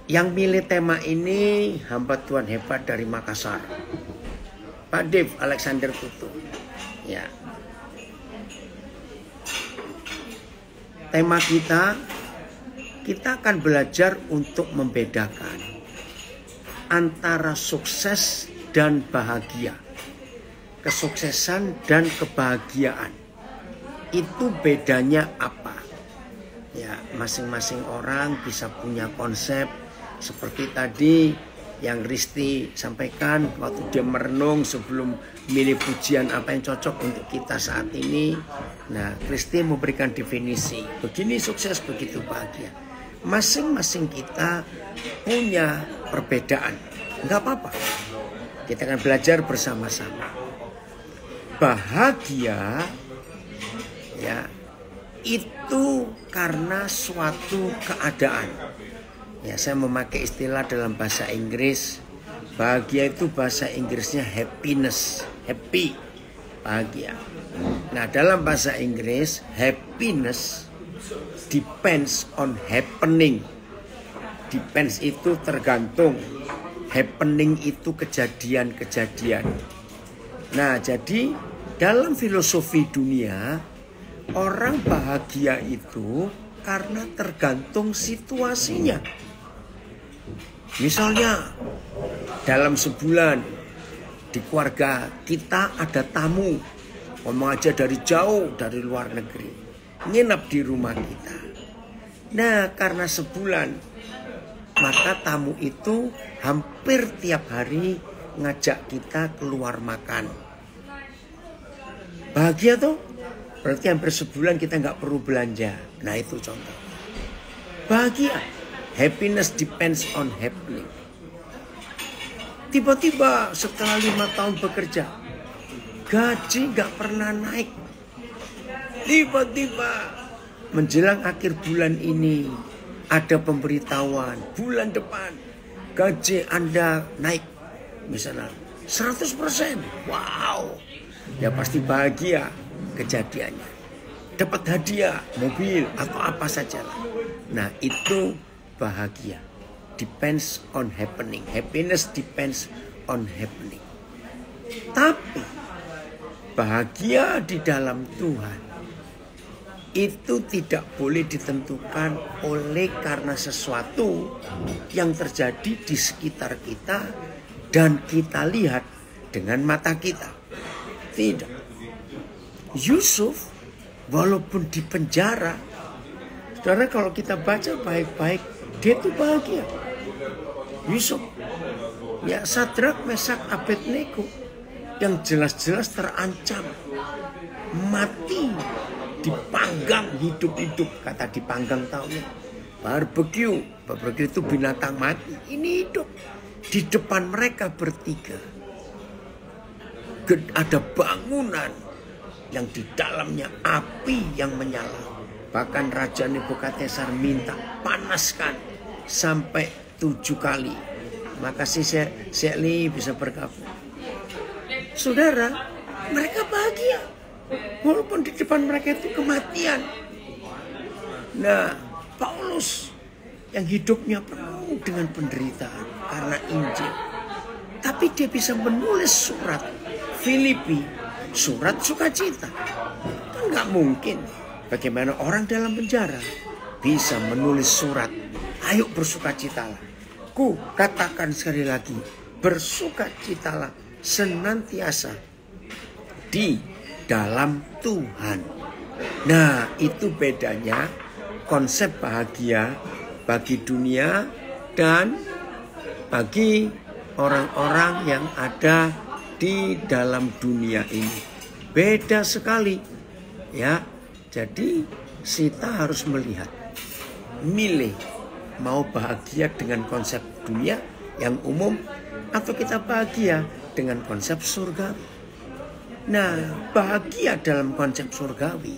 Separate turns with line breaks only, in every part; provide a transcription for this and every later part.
Yang milih tema ini hamba Tuhan hebat dari Makassar, Pak Dev Alexander Tutu. Ya. Tema kita akan belajar untuk membedakan antara sukses dan bahagia. Kesuksesan dan kebahagiaan. Itu bedanya apa? Ya, masing-masing orang bisa punya konsep. Seperti tadi yang Risti sampaikan waktu dia merenung sebelum milih pujian apa yang cocok untuk kita saat ini. Nah, Risti memberikan definisi. Begini sukses, begitu bahagia. Masing-masing kita punya perbedaan. Enggak apa-apa. Kita akan belajar bersama-sama. Bahagia ya itu karena suatu keadaan. Ya, saya memakai istilah dalam bahasa Inggris. Bahagia itu bahasa Inggrisnya happiness, happy, bahagia. Nah, dalam bahasa Inggris happiness depends on happening. Depends itu tergantung. Happening itu kejadian-kejadian. Nah, jadi dalam filosofi dunia orang bahagia itu karena tergantung situasinya. Misalnya dalam sebulan di keluarga kita ada tamu, ngomong aja dari jauh dari luar negeri, nginep di rumah kita. Nah, karena sebulan maka tamu itu hampir tiap hari ngajak kita keluar makan. Bahagia tuh? Berarti hampir sebulan kita nggak perlu belanja. Nah, itu contoh. Bahagia. Happiness depends on happening. Tiba-tiba setelah 5 tahun bekerja, gaji nggak pernah naik. Tiba-tiba menjelang akhir bulan ini ada pemberitahuan bulan depan gaji Anda naik misalnya 100%. Wow. Ya pasti bahagia kejadiannya. Dapat hadiah, mobil atau apa saja lah. Nah, itu bahagia. Depends on happening. Happiness depends on happening. Tapi bahagia di dalam Tuhan itu tidak boleh ditentukan oleh karena sesuatu yang terjadi di sekitar kita dan kita lihat dengan mata kita. Tidak. Yusuf walaupun di penjara, saudara, kalau kita baca baik-baik, dia itu bahagia. Yusuf, ya Sadrak, Mesak, Abednego yang jelas-jelas terancam mati, dipanggang hidup-hidup. Kata dipanggang tahunya barbecue itu binatang mati, ini hidup di depan mereka bertiga. Ada bangunan yang di dalamnya api yang menyala. Bahkan Raja Nebukadnezar minta panaskan sampai 7 kali. Makasih Sekli bisa bergabung. Saudara, mereka bahagia walaupun di depan mereka itu kematian. Nah, Paulus yang hidupnya penuh dengan penderitaan karena Injil, tapi dia bisa menulis surat Filipi, surat sukacita. Kan nggak mungkin. Bagaimana orang dalam penjara bisa menulis surat, ayo bersukacitalah. Ku katakan sekali lagi, bersukacitalah senantiasa di dalam Tuhan. Nah, itu bedanya konsep bahagia bagi dunia dan bagi orang-orang yang ada di dalam dunia ini. Beda sekali, ya. Jadi kita harus melihat, milih mau bahagia dengan konsep dunia yang umum atau kita bahagia dengan konsep surga. Nah, bahagia dalam konsep surgawi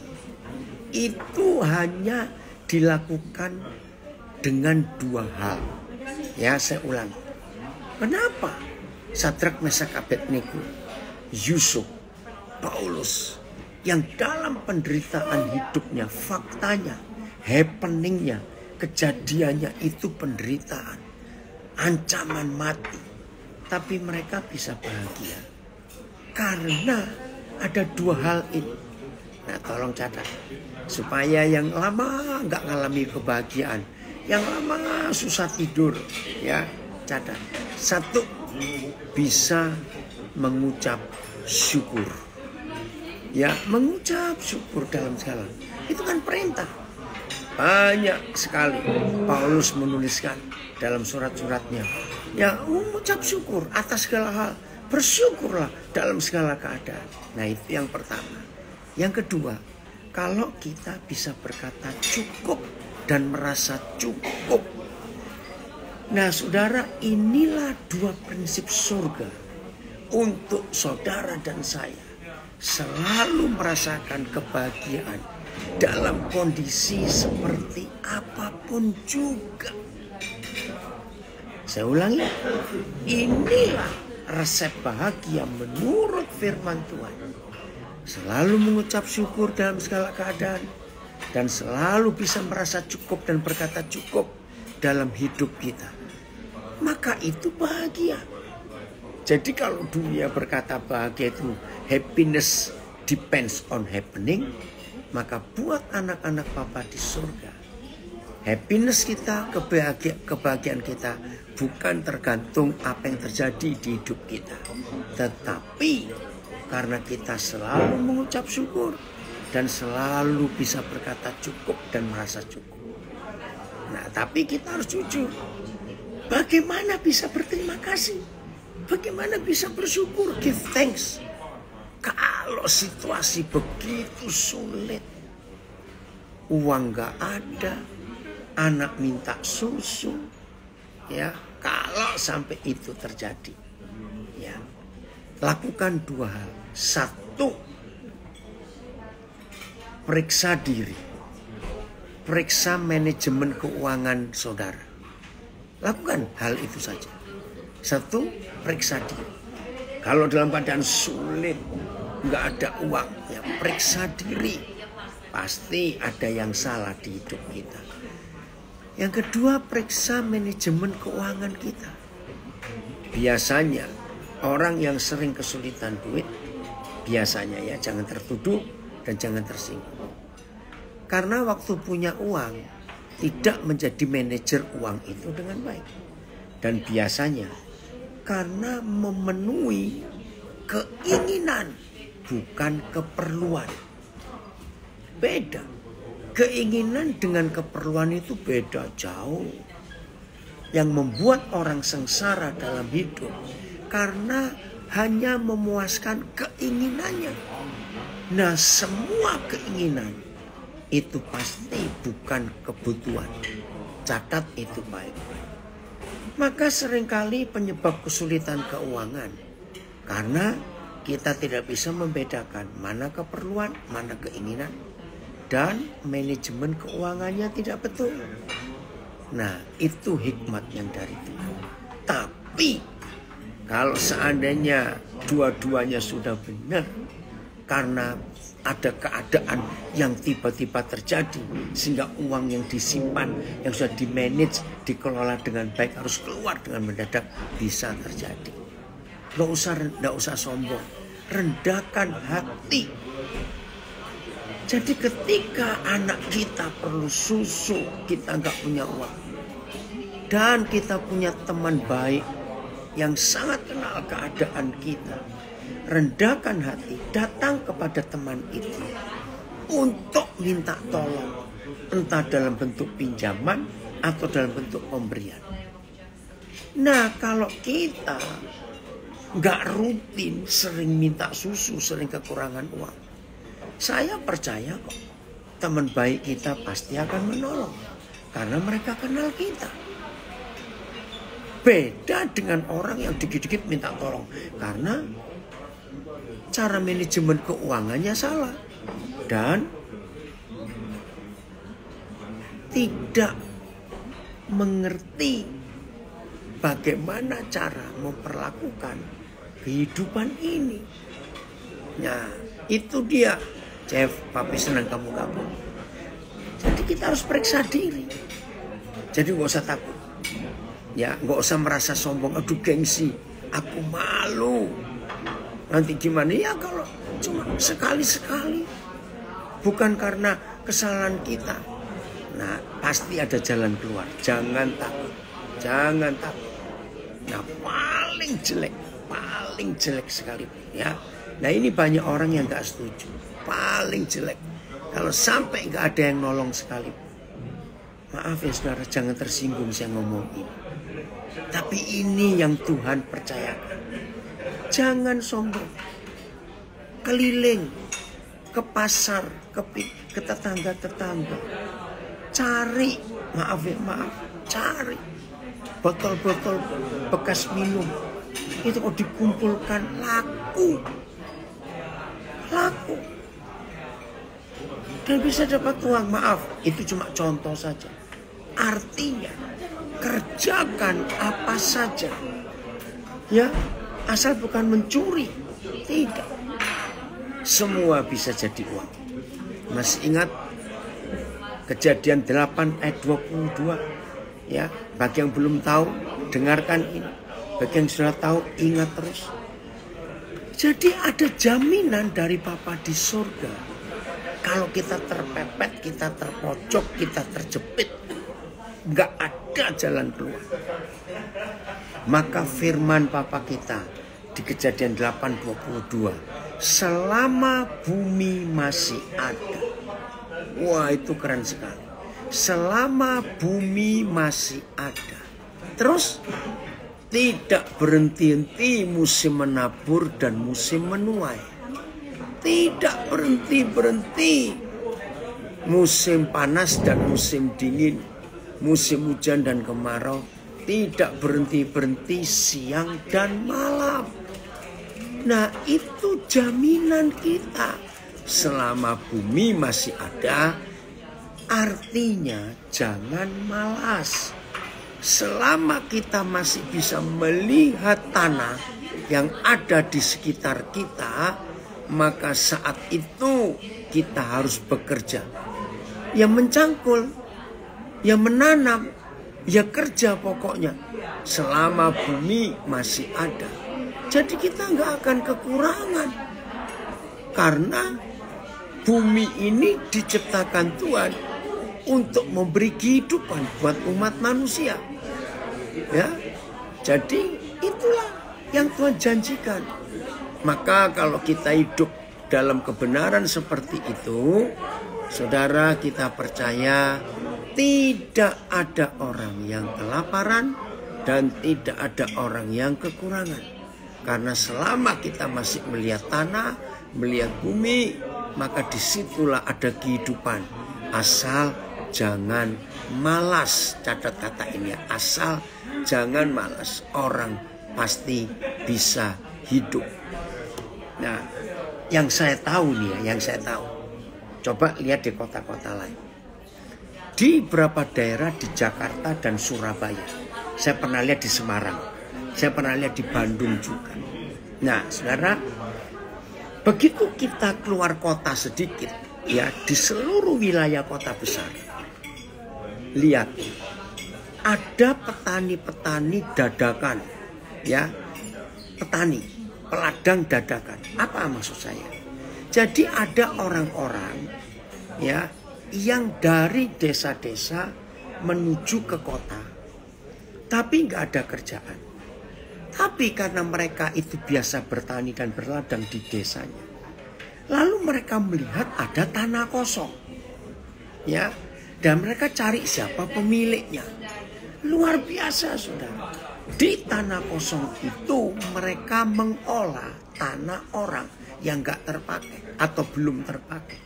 itu hanya dilakukan dengan 2 hal. Ya, saya ulang. Kenapa Sadrak, Mesak, Abednego, Yusuf, Paulus yang dalam penderitaan hidupnya, faktanya, happeningnya, kejadiannya itu penderitaan. ancaman mati. Tapi mereka bisa bahagia. Karena ada dua hal ini. Nah, tolong catat. Supaya yang lama nggak ngalami kebahagiaan. Yang lama susah tidur. Ya, catat. Satu, bisa mengucap syukur. Ya, mengucap syukur dalam segala. Itu kan perintah. Banyak sekali Paulus menuliskan dalam surat-suratnya. Ya, mengucap syukur atas segala hal. Bersyukurlah dalam segala keadaan. Nah, itu yang pertama. Yang kedua, kalau kita bisa berkata cukup dan merasa cukup. Nah, saudara, inilah dua prinsip surga untuk saudara dan saya. Selalu merasakan kebahagiaan dalam kondisi seperti apapun juga. Saya ulangi, inilah resep bahagia menurut firman Tuhan. Selalu mengucap syukur dalam segala keadaan. Dan selalu bisa merasa cukup dan berkata cukup dalam hidup kita. Maka itu bahagia. Jadi kalau dunia berkata bahagia itu happiness depends on happening. Maka buat anak-anak Papa di surga, happiness kita, kebahagiaan kita bukan tergantung apa yang terjadi di hidup kita. Tetapi karena kita selalu mengucap syukur dan selalu bisa berkata cukup dan merasa cukup. Nah, tapi kita harus jujur. Bagaimana bisa berterima kasih? Bagaimana bisa bersyukur? Give thanks. Kalau situasi begitu sulit, uang gak ada, anak minta susu, ya, kalau sampai itu terjadi, ya, lakukan dua hal. Satu, periksa diri, periksa manajemen keuangan saudara. Lakukan hal itu saja. Satu, periksa diri. Kalau dalam keadaan sulit, nggak ada uang, ya periksa diri. Pasti ada yang salah di hidup kita. Yang kedua, periksa manajemen keuangan kita. Biasanya orang yang sering kesulitan duit, biasanya ya jangan tertuduh dan jangan tersinggung. Karena waktu punya uang, tidak menjadi manajer uang itu dengan baik. Dan biasanya karena memenuhi keinginan, bukan keperluan. Beda. Keinginan dengan keperluan itu beda jauh. Yang membuat orang sengsara dalam hidup karena hanya memuaskan keinginannya. Nah, semua keinginan itu pasti bukan kebutuhan. Catat itu baik-baik. Maka seringkali penyebab kesulitan keuangan karena kita tidak bisa membedakan mana keperluan, mana keinginan, dan manajemen keuangannya tidak betul. Nah, itu hikmat yang dari Tuhan. Tapi kalau seandainya dua-duanya sudah benar, karena ada keadaan yang tiba-tiba terjadi sehingga uang yang disimpan, yang sudah dimanage, dikelola dengan baik harus keluar dengan mendadak, bisa terjadi. Nggak usah sombong, rendahkan hati. Jadi ketika anak kita perlu susu, kita nggak punya uang, dan kita punya teman baik yang sangat kenal keadaan kita, rendahkan hati, datang kepada teman itu untuk minta tolong, entah dalam bentuk pinjaman atau dalam bentuk pemberian. Nah, kalau kita nggak rutin sering minta susu, sering kekurangan uang, saya percaya kok teman baik kita pasti akan menolong karena mereka kenal kita. Beda dengan orang yang dikit-dikit minta tolong karena cara manajemen keuangannya salah dan tidak mengerti bagaimana cara memperlakukan kehidupan ini. Nah, itu dia. Chef, papi senang kamu gabung. Jadi kita harus periksa diri. Jadi gak usah takut. Ya, nggak usah merasa sombong. Aduh gengsi, aku malu. Nanti gimana? Ya kalau cuma sekali-sekali. Bukan karena kesalahan kita. Nah, pasti ada jalan keluar. Jangan takut. Jangan takut. Nah, paling jelek sekali. Ya. Nah, ini banyak orang yang nggak setuju. Paling jelek. Kalau sampai nggak ada yang nolong sekali. Maaf ya saudara, jangan tersinggung saya ngomong ini. Tapi ini yang Tuhan percayakan. Jangan sombong. Keliling ke pasar, ke tetangga-tetangga. Cari, cari botol-botol bekas minum. Itu kok dikumpulkan laku. Dan bisa dapat uang. Maaf, itu cuma contoh saja. Artinya kerjakan apa saja, ya, asal bukan mencuri. Tidak, semua bisa jadi uang. Masih ingat Kejadian 8 ayat 22? Ya, bagi yang belum tahu, dengarkan ini. Bagi yang sudah tahu, ingat terus. Jadi ada jaminan dari Bapa di surga. Kalau kita terpepet, kita terpojok, kita terjepit, nggak ada jalan keluar. Maka firman Bapa kita di Kejadian 8:22, selama bumi masih ada. Wah, itu keren sekali. Selama bumi masih ada. Terus tidak berhenti-henti musim menabur dan musim menuai. Tidak berhenti-berhenti musim panas dan musim dingin, musim hujan dan kemarau. Tidak berhenti-berhenti siang dan malam. Nah, itu jaminan kita. Selama bumi masih ada, artinya jangan malas. Selama kita masih bisa melihat tanah yang ada di sekitar kita, maka saat itu kita harus bekerja. Ya mencangkul, ya menanam, ya kerja pokoknya. Selama bumi masih ada. Jadi kita nggak akan kekurangan. Karena bumi ini diciptakan Tuhan untuk memberi kehidupan buat umat manusia. Ya, jadi itulah yang Tuhan janjikan. Maka kalau kita hidup dalam kebenaran seperti itu, saudara, kita percaya tidak ada orang yang kelaparan dan tidak ada orang yang kekurangan. Karena selama kita masih melihat tanah, melihat bumi, maka disitulah ada kehidupan. Asal jangan malas. Catat kata ini ya, asal jangan malas. Orang pasti bisa hidup. Nah, yang saya tahu nih ya, yang saya tahu. Coba lihat di kota-kota lain. Di beberapa daerah di Jakarta dan Surabaya. Saya pernah lihat di Semarang. Saya pernah lihat di Bandung juga. Nah, saudara, begitu kita keluar kota sedikit, ya, di seluruh wilayah kota besar, lihat, ada petani-petani dadakan, ya, petani, peladang dadakan. Apa maksud saya? Jadi ada orang-orang, ya, yang dari desa-desa menuju ke kota, tapi nggak ada kerjaan. Tapi karena mereka itu biasa bertani dan berladang di desanya, lalu mereka melihat ada tanah kosong, ya, dan mereka cari siapa pemiliknya. Luar biasa, saudara. Di tanah kosong itu mereka mengolah tanah orang yang nggak terpakai atau belum terpakai.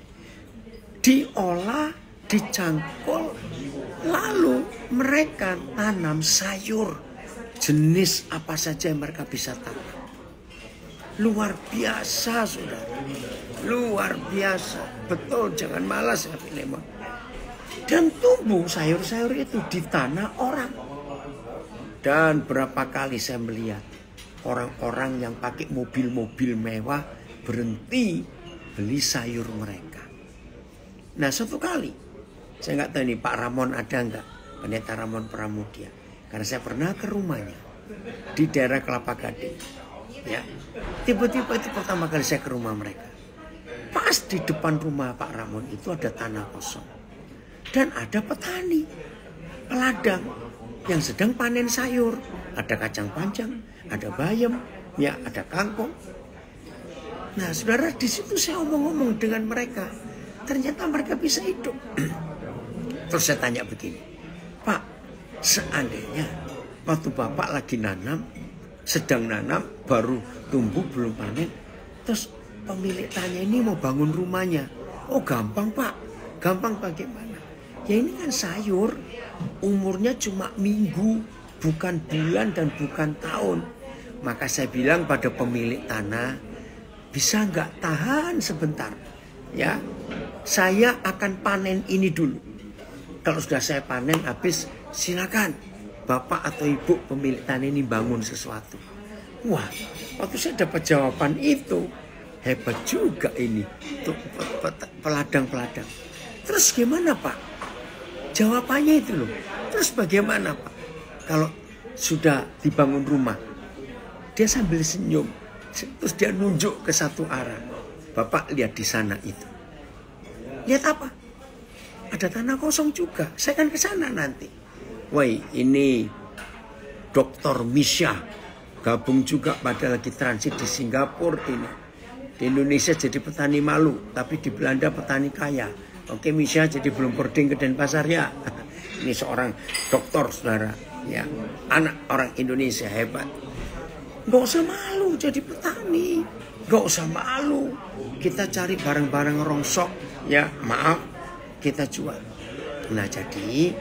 Diolah, dicangkul, lalu mereka tanam sayur. Jenis apa saja yang mereka bisa tanam. Luar biasa, saudara. Luar biasa. Betul, jangan malas ya, Filemon. Dan tumbuh sayur-sayur itu di tanah orang. Dan berapa kali saya melihat orang-orang yang pakai mobil-mobil mewah berhenti beli sayur mereka. Nah, satu kali, saya nggak tahu nih Pak Ramon ada nggak, Pendeta Ramon Pramudia. Karena saya pernah ke rumahnya di daerah Kelapa Gading. Ya, tiba-tiba itu pertama kali saya ke rumah mereka. Pas di depan rumah Pak Ramon itu ada tanah kosong. Dan ada petani, peladang yang sedang panen sayur. Ada kacang panjang, ada bayam, ya ada kangkung. Nah saudara, di situ saya omong-omong dengan mereka. Ternyata mereka bisa hidup. Terus saya tanya begini, Pak, seandainya waktu Bapak lagi nanam, sedang nanam, baru tumbuh belum panen, terus pemilik tanya ini mau bangun rumahnya. Oh gampang Pak, gampang bagaimana? Ya ini kan sayur, umurnya cuma minggu, bukan bulan dan bukan tahun. Maka saya bilang pada pemilik tanah, bisa nggak tahan sebentar? Ya, saya akan panen ini dulu. Kalau sudah saya panen habis, silakan Bapak atau Ibu pemilik tanah ini bangun sesuatu. Wah, waktu saya dapat jawaban itu, hebat juga ini tuh peladang-peladang. Terus gimana Pak? Jawabannya itu loh. Terus bagaimana Pak? Kalau sudah dibangun rumah, dia sambil senyum. Terus dia nunjuk ke satu arah. Bapak lihat di sana itu. Lihat apa? Ada tanah kosong juga. Saya kan ke sana nanti. Woi, ini Dr. Misha gabung juga pada lagi transit di Singapura ini. Di Indonesia jadi petani malu, tapi di Belanda petani kaya. Oke, Misha jadi belum boarding ke Denpasar ya. Ini seorang dokter saudara, ya, anak orang Indonesia hebat. Gak usah malu jadi petani, gak usah malu. Kita cari barang-barang rongsok, ya maaf, kita jual. Nah jadi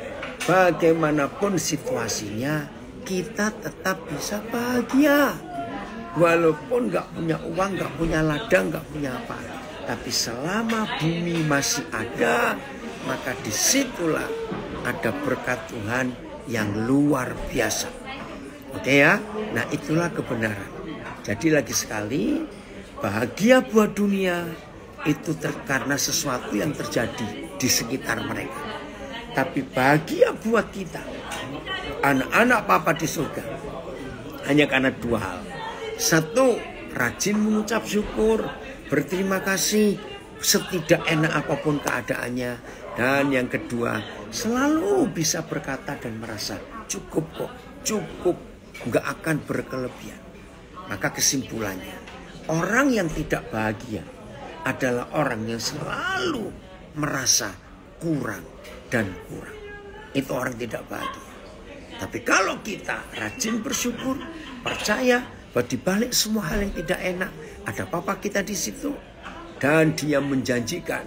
bagaimanapun situasinya, kita tetap bisa bahagia. Walaupun gak punya uang, gak punya ladang, gak punya apa. Tapi selama bumi masih ada, maka disitulah ada berkat Tuhan yang luar biasa. Oke ya, nah itulah kebenaran. Jadi lagi sekali, bahagia buat dunia itu karena sesuatu yang terjadi di sekitar mereka. Tapi bahagia buat kita, anak-anak Papa di surga, hanya karena dua hal. Satu, rajin mengucap syukur, berterima kasih setidak enak apapun keadaannya. Dan yang kedua, selalu bisa berkata dan merasa cukup kok, cukup, nggak akan berkelebihan. Maka kesimpulannya, orang yang tidak bahagia adalah orang yang selalu merasa kurang dan kurang. Itu orang tidak bahagia. Tapi kalau kita rajin bersyukur, percaya bahwa di balik semua hal yang tidak enak, ada Papa kita di situ, dan Dia menjanjikan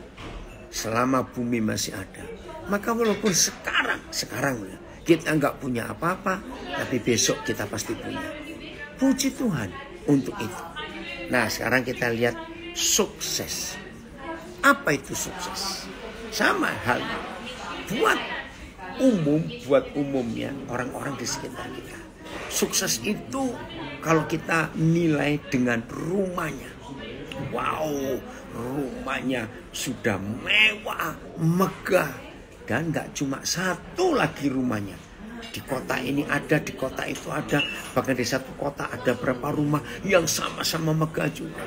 selama bumi masih ada. Maka walaupun sekarang kita nggak punya apa-apa, tapi besok kita pasti punya. Puji Tuhan untuk itu. Nah sekarang kita lihat sukses. Apa itu sukses? Sama halnya buat umumnya orang-orang di sekitar kita. Sukses itu kalau kita nilai dengan rumahnya. Wow, rumahnya sudah mewah, megah. Dan gak cuma satu lagi rumahnya. Di kota ini ada, di kota itu ada. Bahkan di satu kota ada berapa rumah yang sama-sama megah juga.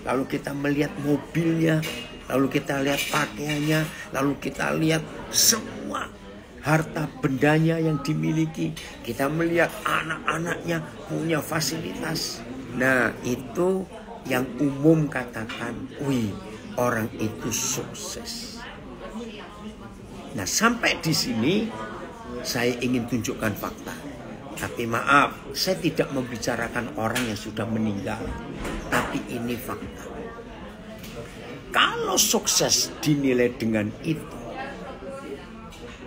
Lalu kita melihat mobilnya, lalu kita lihat pakaiannya, lalu kita lihat semua harta bendanya yang dimiliki. Kita melihat anak-anaknya punya fasilitas. Nah itu yang umum katakan, wih orang itu sukses. Nah sampai di sini saya ingin tunjukkan fakta. Tapi maaf, saya tidak membicarakan orang yang sudah meninggal. Tapi ini fakta. Kalau sukses dinilai dengan itu,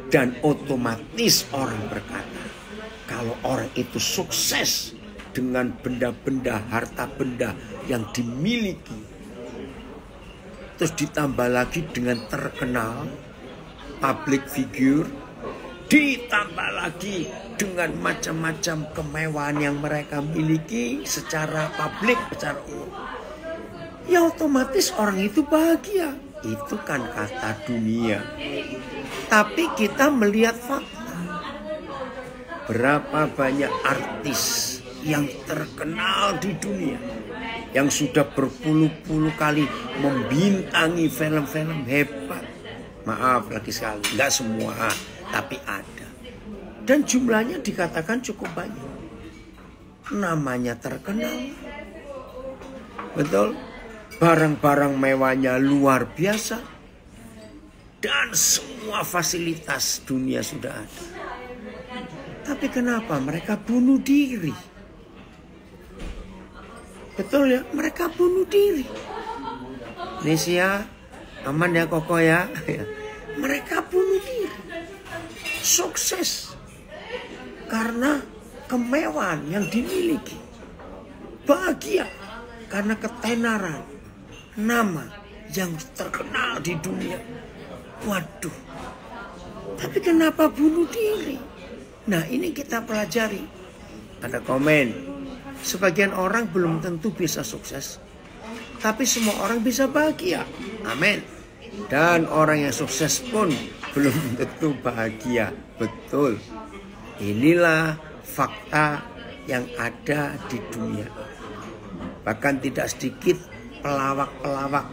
dan otomatis orang berkata, kalau orang itu sukses dengan benda-benda, harta benda yang dimiliki, terus ditambah lagi dengan terkenal, public figure, ditambah lagi dengan macam-macam kemewahan yang mereka miliki secara publik, secara umum, ya otomatis orang itu bahagia. Itu kan kata dunia. Tapi kita melihat fakta. Berapa banyak artis yang terkenal di dunia, yang sudah berpuluh-puluh kali membintangi film-film hebat. Maaf lagi sekali, nggak semua, tapi ada. Dan jumlahnya dikatakan cukup banyak. Namanya terkenal. Betul? Barang-barang mewahnya luar biasa. Dan semua fasilitas dunia sudah ada. Tapi kenapa mereka bunuh diri? Betul ya, mereka bunuh diri. Nesia, aman ya Koko ya. Mereka bunuh diri. Sukses. Karena kemewahan yang dimiliki. Bahagia. Karena ketenaran. Nama yang terkenal di dunia. Waduh. Tapi kenapa bunuh diri? Nah, ini kita pelajari. Ada komen. Sebagian orang belum tentu bisa sukses. Tapi semua orang bisa bahagia. Amin. Dan orang yang sukses pun belum tentu bahagia. Betul. Inilah fakta yang ada di dunia. Bahkan tidak sedikit pelawak-pelawak.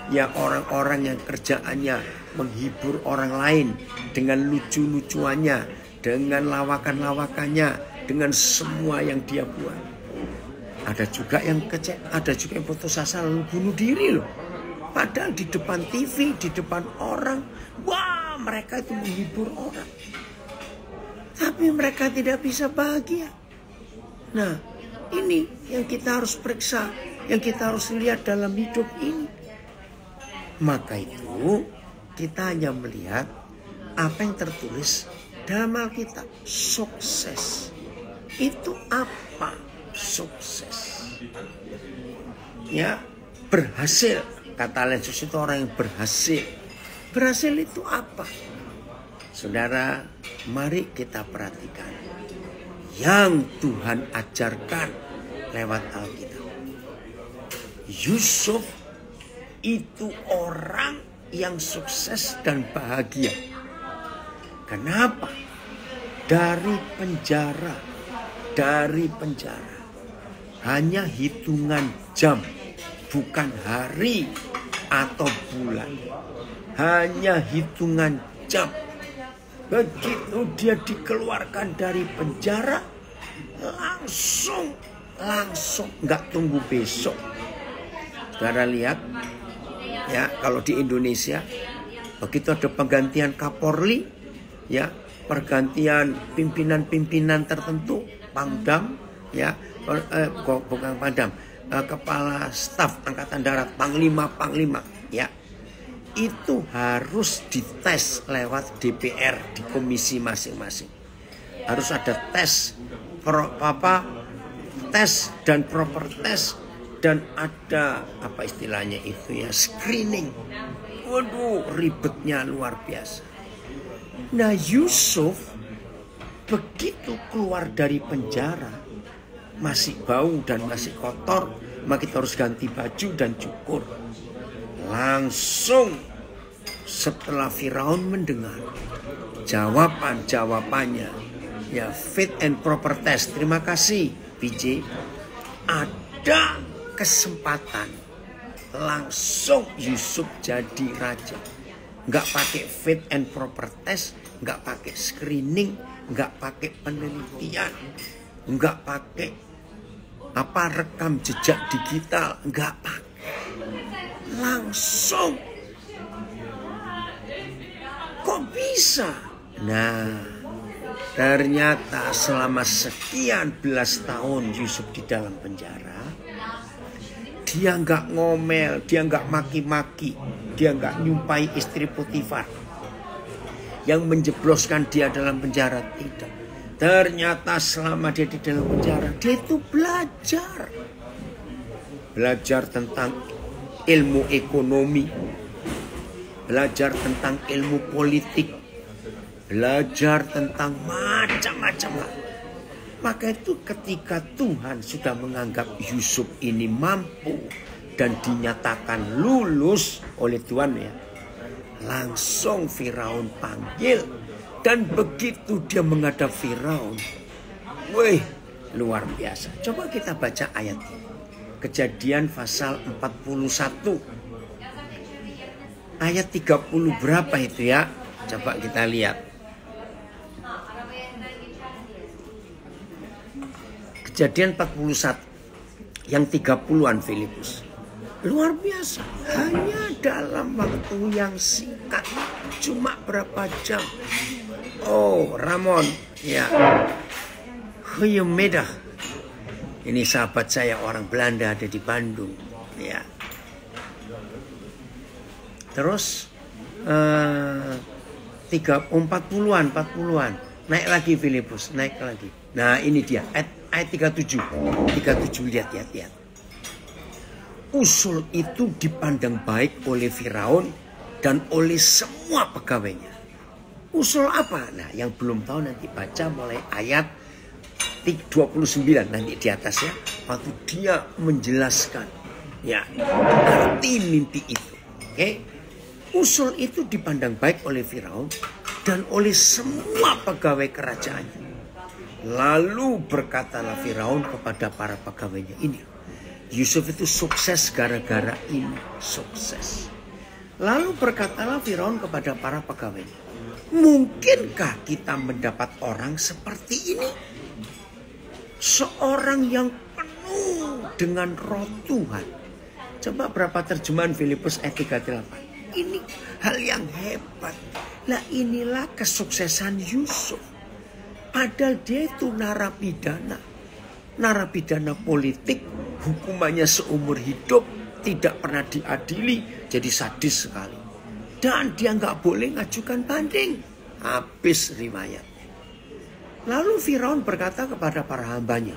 Ya, orang-orang yang kerjaannya menghibur orang lain dengan lucu-lucuannya, dengan lawakan-lawakannya, dengan semua yang dia buat. Ada juga yang ada juga yang putus asa lalu bunuh diri loh. Padahal di depan TV, di depan orang, wah mereka itu menghibur orang. Tapi mereka tidak bisa bahagia. Nah, ini yang kita harus periksa, yang kita harus lihat dalam hidup ini. Maka itu kita hanya melihat apa yang tertulis dalam Alkitab. Sukses itu apa? Sukses, ya, berhasil. Kata Yesus itu orang yang berhasil. Berhasil itu apa? Saudara, mari kita perhatikan yang Tuhan ajarkan lewat Alkitab. Yusuf itu orang yang sukses dan bahagia. Kenapa? Dari penjara, hanya hitungan jam, bukan hari atau bulan. Hanya hitungan jam. Begitu dia dikeluarkan dari penjara, langsung nggak tunggu besok. Saudara lihat, ya, kalau di Indonesia begitu ada penggantian Kapolri, ya, pergantian pimpinan-pimpinan tertentu, Pangdam, ya, bukan Pangdam, Kepala Staf Angkatan Darat, Panglima, ya, itu harus dites lewat DPR di komisi masing-masing. Harus ada tes, tes dan proper tes, dan ada apa istilahnya itu ya, screening. Waduh, ribetnya luar biasa. Nah, Yusuf begitu keluar dari penjara masih bau dan masih kotor, maka kita harus ganti baju dan cukur. Langsung setelah Firaun mendengar jawabannya, ya, fit and proper test. Terima kasih PJ. Ada kesempatan, langsung Yusuf jadi raja. Nggak pakai fit and proper test, nggak pakai screening, nggak pakai penelitian, nggak pakai rekam jejak digital, nggak pakai, langsung. Kok bisa? Nah, ternyata selama sekian belas tahun Yusuf di dalam penjara, dia nggak ngomel, dia nggak maki-maki, dia nggak nyumpai istri Potifar yang menjebloskan dia dalam penjara, tidak. Ternyata selama dia di dalam penjara, dia itu belajar tentang ilmu ekonomi, belajar tentang ilmu politik, belajar tentang macam-macam. Maka itu ketika Tuhan sudah menganggap Yusuf ini mampu dan dinyatakan lulus oleh Tuhan, ya, langsung Firaun panggil. Dan begitu dia menghadap Firaun, Wih, luar biasa. Coba kita baca ayat ini. Kejadian pasal 41. Ayat 30 berapa itu ya? Coba kita lihat. Kejadian 41. Yang 30-an Filipus. Luar biasa. Hanya dalam waktu yang singkat. Cuma berapa jam. Oh, Ramon. Ya. Goedemiddag. Ini sahabat saya orang Belanda ada di Bandung. Ya. Terus 40-an. Naik lagi Filipus, naik lagi. Nah, ini dia ayat 37. 37 lihat. Usul itu dipandang baik oleh Firaun dan oleh semua pegawainya. Usul apa? Nah, yang belum tahu nanti baca mulai ayat 29 nanti di atas ya. Waktu dia menjelaskan ya arti mimpi itu. Oke. Usul itu dipandang baik oleh Firaun dan oleh semua pegawai kerajaannya. Lalu berkatalah Firaun kepada para pegawainya ini. Yusuf itu sukses gara-gara ini. Sukses. Lalu berkatalah Firaun kepada para pegawainya. Mungkinkah kita mendapat orang seperti ini? Seorang yang penuh dengan roh Tuhan. Coba berapa terjemahan Filipus ayat 38. Ini hal yang hebat. Lah inilah kesuksesan Yusuf. Padahal dia itu narapidana. Narapidana politik. Hukumannya seumur hidup. Tidak pernah diadili. Jadi sadis sekali. Dan dia nggak boleh ngajukan banding. Habis riwayatnya. Lalu Firaun berkata kepada para hambanya.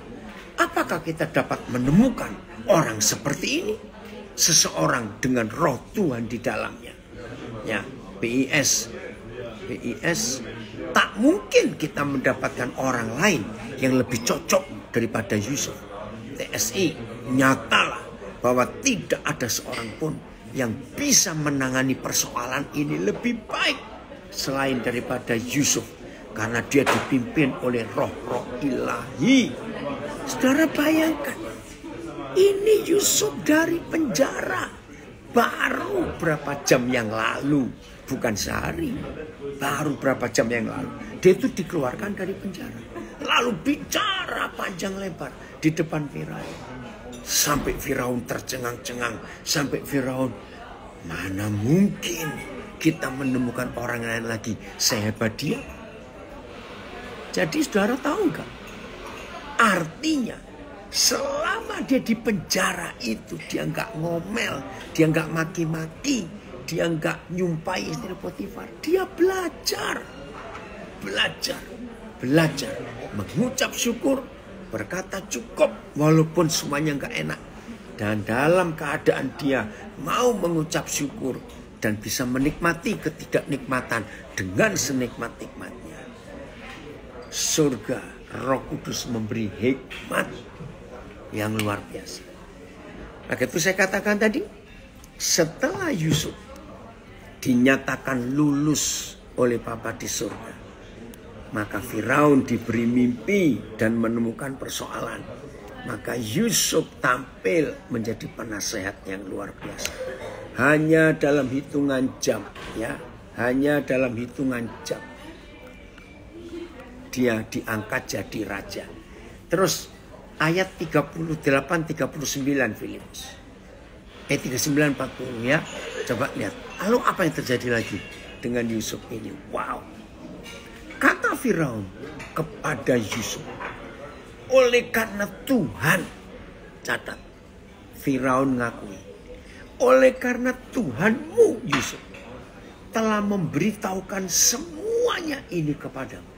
Apakah kita dapat menemukan orang seperti ini? Seseorang dengan roh Tuhan di dalamnya. Ya, BIS. Tak mungkin kita mendapatkan orang lain yang lebih cocok daripada Yusuf. TSI, nyatalah bahwa tidak ada seorang pun yang bisa menangani persoalan ini lebih baik selain daripada Yusuf. Karena dia dipimpin oleh roh-roh ilahi. Saudara bayangkan. Ini Yusuf dari penjara. Baru berapa jam yang lalu. Bukan sehari. Baru berapa jam yang lalu. Dia itu dikeluarkan dari penjara. Lalu bicara panjang lebar di depan Firaun. Sampai Firaun tercengang-cengang. Sampai Firaun, mana mungkin kita menemukan orang lain lagi sehebat dia. Jadi saudara tahu nggak? Artinya selama dia di penjara itu dia nggak ngomel, dia nggak maki-maki, dia nggak nyumpai istri Potifar. Dia belajar mengucap syukur, berkata cukup walaupun semuanya nggak enak. Dan dalam keadaan dia mau mengucap syukur dan bisa menikmati ketidaknikmatan dengan senikmat-nikmatnya. Surga, Roh Kudus memberi hikmat yang luar biasa. Maka itu saya katakan tadi, setelah Yusuf dinyatakan lulus oleh Bapa di surga, maka Firaun diberi mimpi dan menemukan persoalan. Maka Yusuf tampil menjadi penasehat yang luar biasa. Hanya dalam hitungan jam, ya, hanya dalam hitungan jam. Dia diangkat jadi raja. Terus ayat 38-39 Filipus. 39-40 ya. Coba lihat. Lalu apa yang terjadi lagi dengan Yusuf ini? Wow. Kata Firaun kepada Yusuf. Oleh karena Tuhan. Catat. Firaun ngakui. Oleh karena Tuhanmu Yusuf. Telah memberitahukan semuanya ini kepadamu.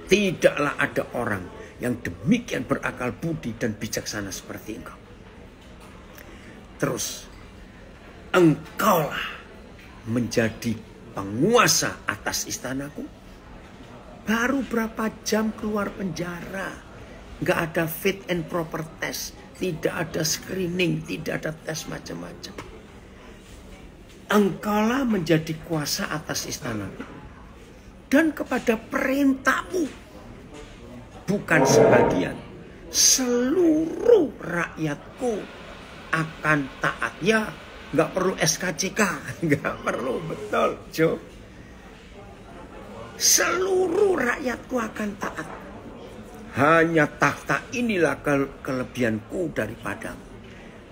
Tidaklah ada orang yang demikian berakal budi dan bijaksana seperti engkau. Terus, engkaulah menjadi penguasa atas istanaku. Baru berapa jam keluar penjara. Gak ada fit and proper test. Tidak ada screening, tidak ada tes macam-macam. Engkaulah menjadi kuasa atas istanaku. Dan kepada perintahmu. bukan sebagian. Seluruh rakyatku akan taat. Ya, nggak perlu SKCK, nggak perlu, betul, Jo. Seluruh rakyatku akan taat. Hanya takhta inilah kelebihanku daripadamu.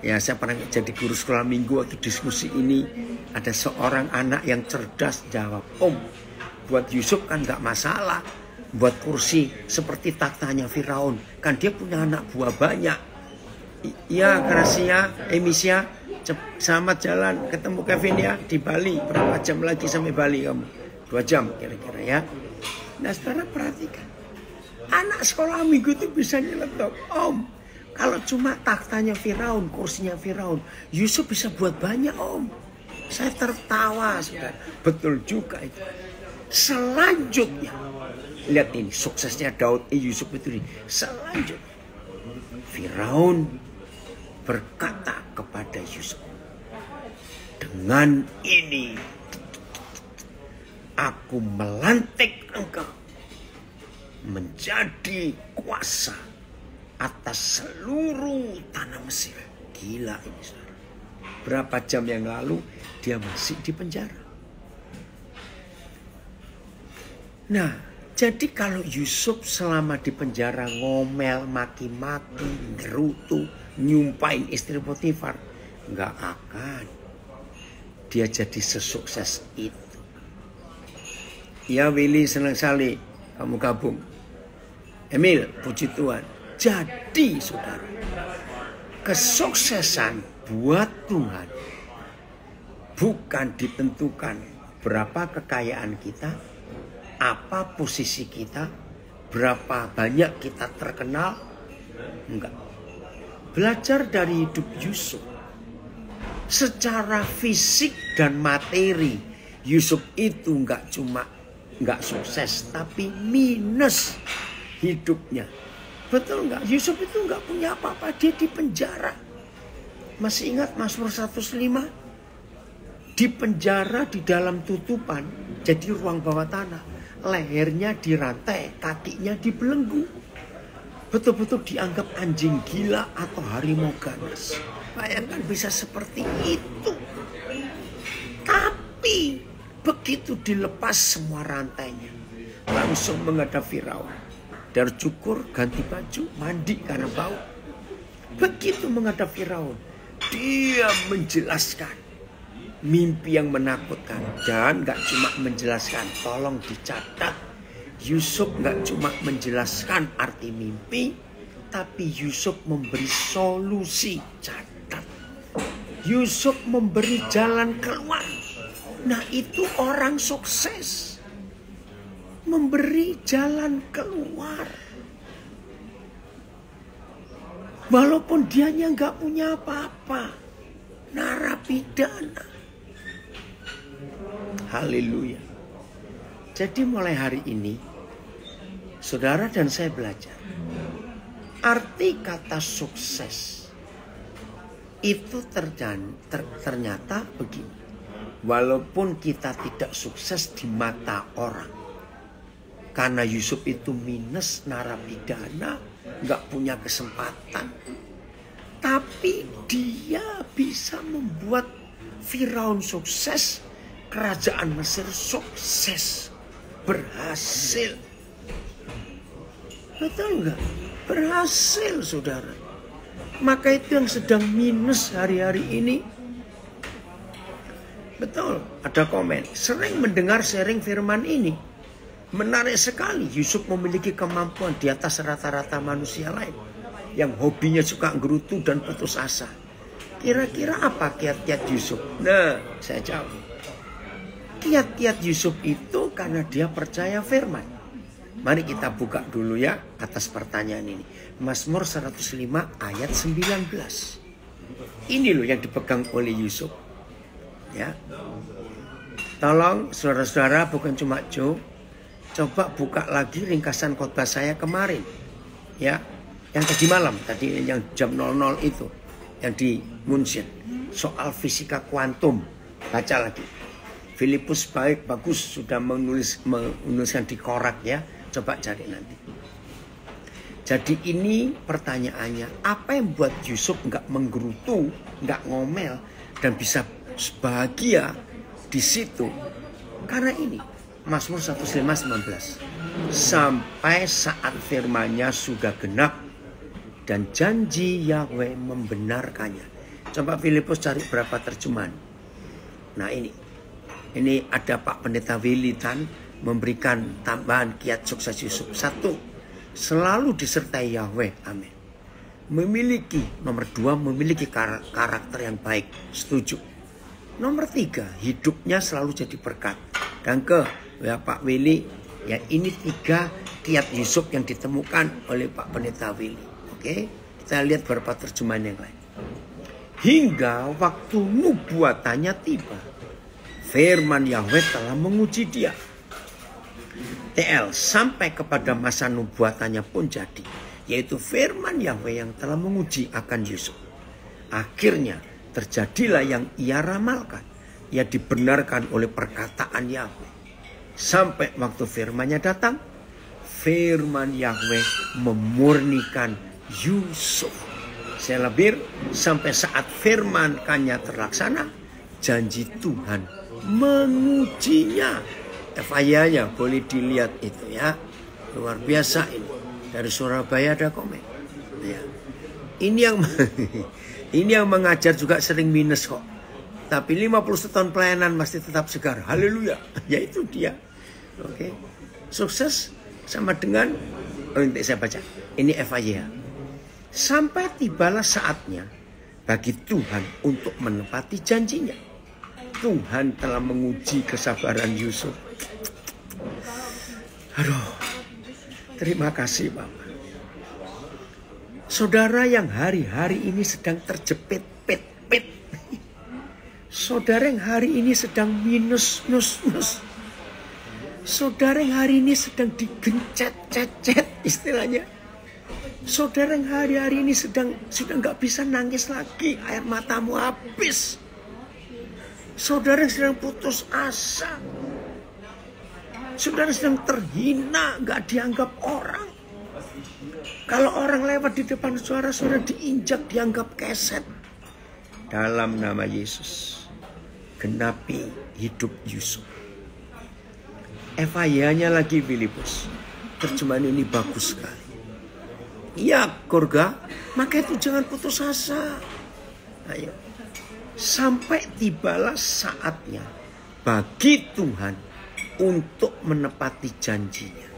Ya, saya pernah jadi guru sekolah minggu waktu diskusi ini. Ada seorang anak yang cerdas jawab, Om, buat Yusuf kan nggak masalah. Buat kursi seperti taktanya Firaun. Kan dia punya anak buah banyak. Ya, Gracia, Emisia, selamat jalan. Ketemu Kevin ya di Bali. Berapa jam lagi sampai Bali kamu? 2 jam kira-kira ya. Nah, sekarang perhatikan. Anak sekolah minggu itu bisa nyeletuk. Om, kalau cuma taktanya Firaun, kursinya Firaun, Yusuf bisa buat banyak, Om. Saya tertawa, saudara. Betul juga itu. Selanjutnya, lihat ini suksesnya Daud Yusuf itu. Selanjutnya, Firaun berkata kepada Yusuf, dengan ini aku melantik engkau menjadi kuasa atas seluruh tanah Mesir. Gila ini, saudara. Berapa jam yang lalu dia masih di penjara. Nah, jadi kalau Yusuf selama di penjara ngomel, maki-maki, ngerutu, nyumpain istri Potifar, nggak akan dia jadi sesukses itu. Ya, Willy senang sekali kamu gabung. Emil, puji Tuhan. Jadi, saudara, kesuksesan buat Tuhan bukan ditentukan berapa kekayaan kita, apa posisi kita, berapa banyak kita terkenal. Enggak. Belajar dari hidup Yusuf. Secara fisik dan materi, Yusuf itu enggak sukses, tapi minus hidupnya. Betul enggak? Yusuf itu enggak punya apa-apa, dia di penjara. Masih ingat Mazmur 105? Di penjara di dalam tutupan, jadi ruang bawah tanah. Lehernya dirantai, kakinya dibelenggu. Betul-betul dianggap anjing gila atau harimau ganas. Bayangkan bisa seperti itu. Tapi begitu dilepas semua rantainya, langsung menghadap Firaun. Dar cukur, ganti baju, mandi karena bau. Begitu menghadap Firaun, dia menjelaskan mimpi yang menakutkan. Dan gak cuma menjelaskan, tolong dicatat. Yusuf gak cuma menjelaskan arti mimpi, tapi Yusuf memberi solusi. Catat. Yusuf memberi jalan keluar. Nah, itu orang sukses. Memberi jalan keluar. Walaupun dianya gak punya apa-apa. Narapidana. Haleluya. Jadi mulai hari ini, saudara dan saya belajar. Arti kata sukses itu ternyata begini. Walaupun kita tidak sukses di mata orang. Karena Yusuf itu minus, narapidana, gak punya kesempatan. Tapi dia bisa membuat Firaun sukses, kerajaan Mesir sukses, berhasil. Betul nggak? Berhasil, saudara. Maka itu yang sedang minus hari-hari ini. Betul, ada komen. Sering mendengar sharing firman ini. Menarik sekali, Yusuf memiliki kemampuan di atas rata-rata manusia lain. Yang hobinya suka gerutu dan putus asa. Kira-kira apa kiat-kiat Yusuf? Nah, saya jawab. Kiat-kiat Yusuf itu karena dia percaya firman. Mari kita buka dulu ya atas pertanyaan ini. Mazmur 105 ayat 19. Ini loh yang dipegang oleh Yusuf. Ya. Tolong saudara-saudara, bukan cuma Joe. Coba buka lagi ringkasan khotbah saya kemarin. Ya. Yang tadi malam, tadi yang jam 00 itu. Yang di Munchen. Soal fisika kuantum. Baca lagi. Filipus bagus sudah menuliskan di korak ya. Coba cari nanti. Jadi ini pertanyaannya, apa yang buat Yusuf nggak menggerutu, nggak ngomel, dan bisa bahagia di situ? Karena ini, Mazmur 105:19. Sampai saat firman-Nya sudah genap dan janji Yahweh membenarkannya. Coba Filipus cari berapa terjemahan. Nah ini ada Pak Pendeta Willy Tan memberikan tambahan kiat sukses Yusuf. 1. Selalu disertai Yahweh, amin. Nomor 2, memiliki karakter yang baik, setuju. Nomor 3, hidupnya selalu jadi berkat. Dan ya Pak Willy, ya ini 3 kiat Yusuf yang ditemukan oleh Pak Pendeta Willy. Oke, kita lihat beberapa terjemahan yang lain. Hingga waktu nubuatannya tiba, firman Yahweh telah menguji dia. TL, sampai kepada masa nubuatannya pun jadi, yaitu firman Yahweh yang telah menguji akan Yusuf. Akhirnya terjadilah yang ia ramalkan. Ia dibenarkan oleh perkataan Yahweh. Sampai waktu firman-Nya datang, firman Yahweh memurnikan Yusuf. Saya lebih, sampai saat firman-Nya terlaksana, janji Tuhan mengujinya. FYI-nya boleh dilihat itu ya. Luar biasa ini. Dari Surabaya ada komen. Ya. Ini yang mengajar juga sering minus kok. Tapi 50 tahun pelayanan masih tetap segar. Haleluya. Ya itu dia. Oke. Sukses sama dengan nanti saya baca. Ini FYI. Sampai tibalah saatnya bagi Tuhan untuk menepati janjinya. Tuhan telah menguji kesabaran Yusuf. Aduh, terima kasih Bapak. Saudara yang hari-hari ini sedang terjepit-pit. Saudara yang hari ini sedang minus. Saudara yang hari ini sedang digencet-cet istilahnya. Saudara yang hari-hari ini sudah nggak bisa nangis lagi, air matamu habis. Saudara yang sedang putus asa. Saudara sedang terhina, gak dianggap orang. Kalau orang lewat di depan saudara diinjak, dianggap keset. Dalam nama Yesus, genapi hidup Yusuf. FYI-nya lagi Filipus. Terjemahan ini bagus sekali. Iya, Korga, maka itu jangan putus asa. Ayo. Sampai tibalah saatnya bagi Tuhan untuk menepati janjinya.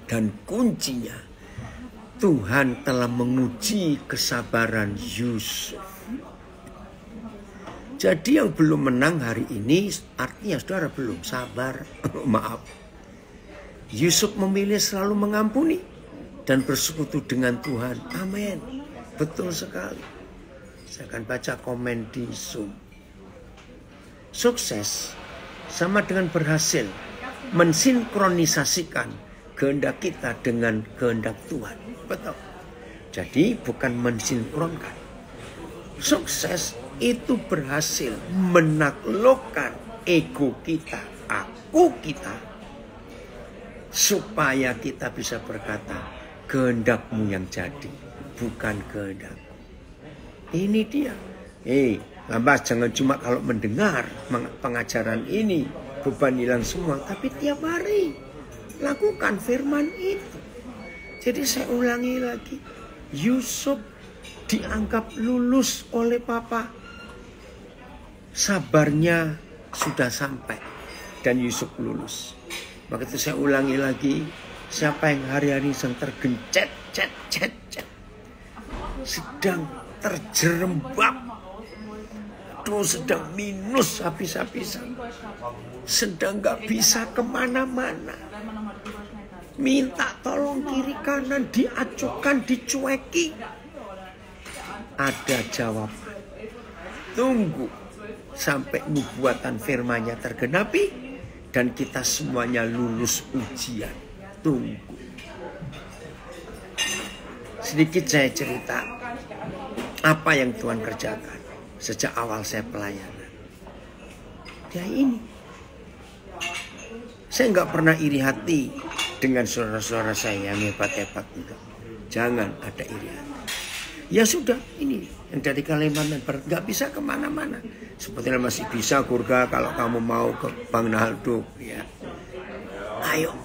Dan kuncinya, Tuhan telah menguji kesabaran Yusuf. Jadi yang belum menang hari ini, artinya saudara belum sabar. Maaf. Yusuf memilih selalu mengampuni dan bersekutu dengan Tuhan. Amin. Betul sekali. Saya akan baca komen di Zoom. Sukses sama dengan berhasil mensinkronisasikan kehendak kita dengan kehendak Tuhan. Betul. Jadi bukan mensinkronkan. Sukses itu berhasil menaklukkan ego kita, aku kita, supaya kita bisa berkata, kehendak-Mu yang jadi, bukan kehendak-Ku. Ini dia. Lambas jangan cuma kalau mendengar pengajaran ini beban hilang semua, tapi tiap hari lakukan firman itu. Jadi saya ulangi lagi, Yusuf dianggap lulus oleh Papa. Sabarnya sudah sampai dan Yusuf lulus. Maka itu saya ulangi lagi, siapa yang hari-hari sedang tergencet, sedang terjerembab, sedang minus habis-habisan, sedang gak bisa kemana-mana, minta tolong kiri kanan, diacukan, dicueki, ada jawaban. Tunggu sampai nubuatan firman-Nya tergenapi dan kita semuanya lulus ujian. Tunggu. Sedikit saya cerita apa yang Tuhan kerjakan sejak awal saya pelayanan. Ya ini, saya nggak pernah iri hati dengan saudara-saudara saya yang hebat-hebat juga. Jangan ada iri hati. Ya sudah, ini yang dari Kalimantan Barat nggak bisa kemana-mana. Sebetulnya masih bisa Gurga kalau kamu mau ke Bang Naldo, ya. Ayo,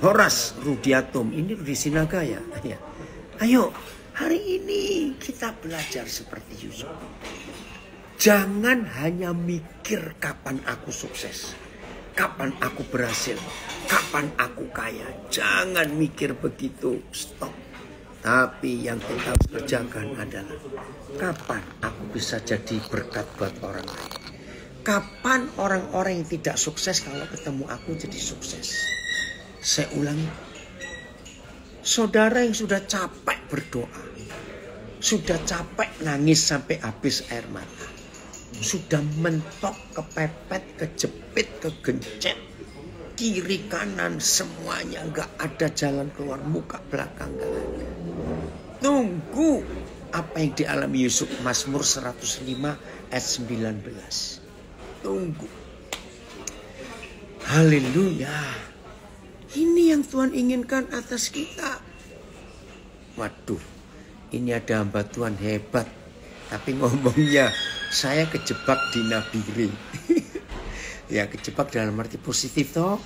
Horas Rudiatum, ini Rudi Sinaga ya. Ayo, hari ini kita belajar seperti Yusuf. Jangan hanya mikir kapan aku sukses, kapan aku berhasil, kapan aku kaya. Jangan mikir begitu, stop. Tapi yang kita harus kerjakan adalah kapan aku bisa jadi berkat buat orang lain. Kapan orang-orang yang tidak sukses kalau ketemu aku jadi sukses. Saya ulangi. Saudara yang sudah capek berdoa, sudah capek nangis sampai habis air mata, sudah mentok, kepepet, kejepit, kegencet, kiri kanan semuanya nggak ada jalan keluar, muka belakang nggak ada. Tunggu apa yang dialami Yusuf, Mazmur 105 ayat 19. Tunggu. Haleluya. Ini yang Tuhan inginkan atas kita. Waduh, ini ada hamba Tuhan hebat. Tapi ngomongnya saya kejebak di nabire. Ya, kejebak dalam arti positif toh.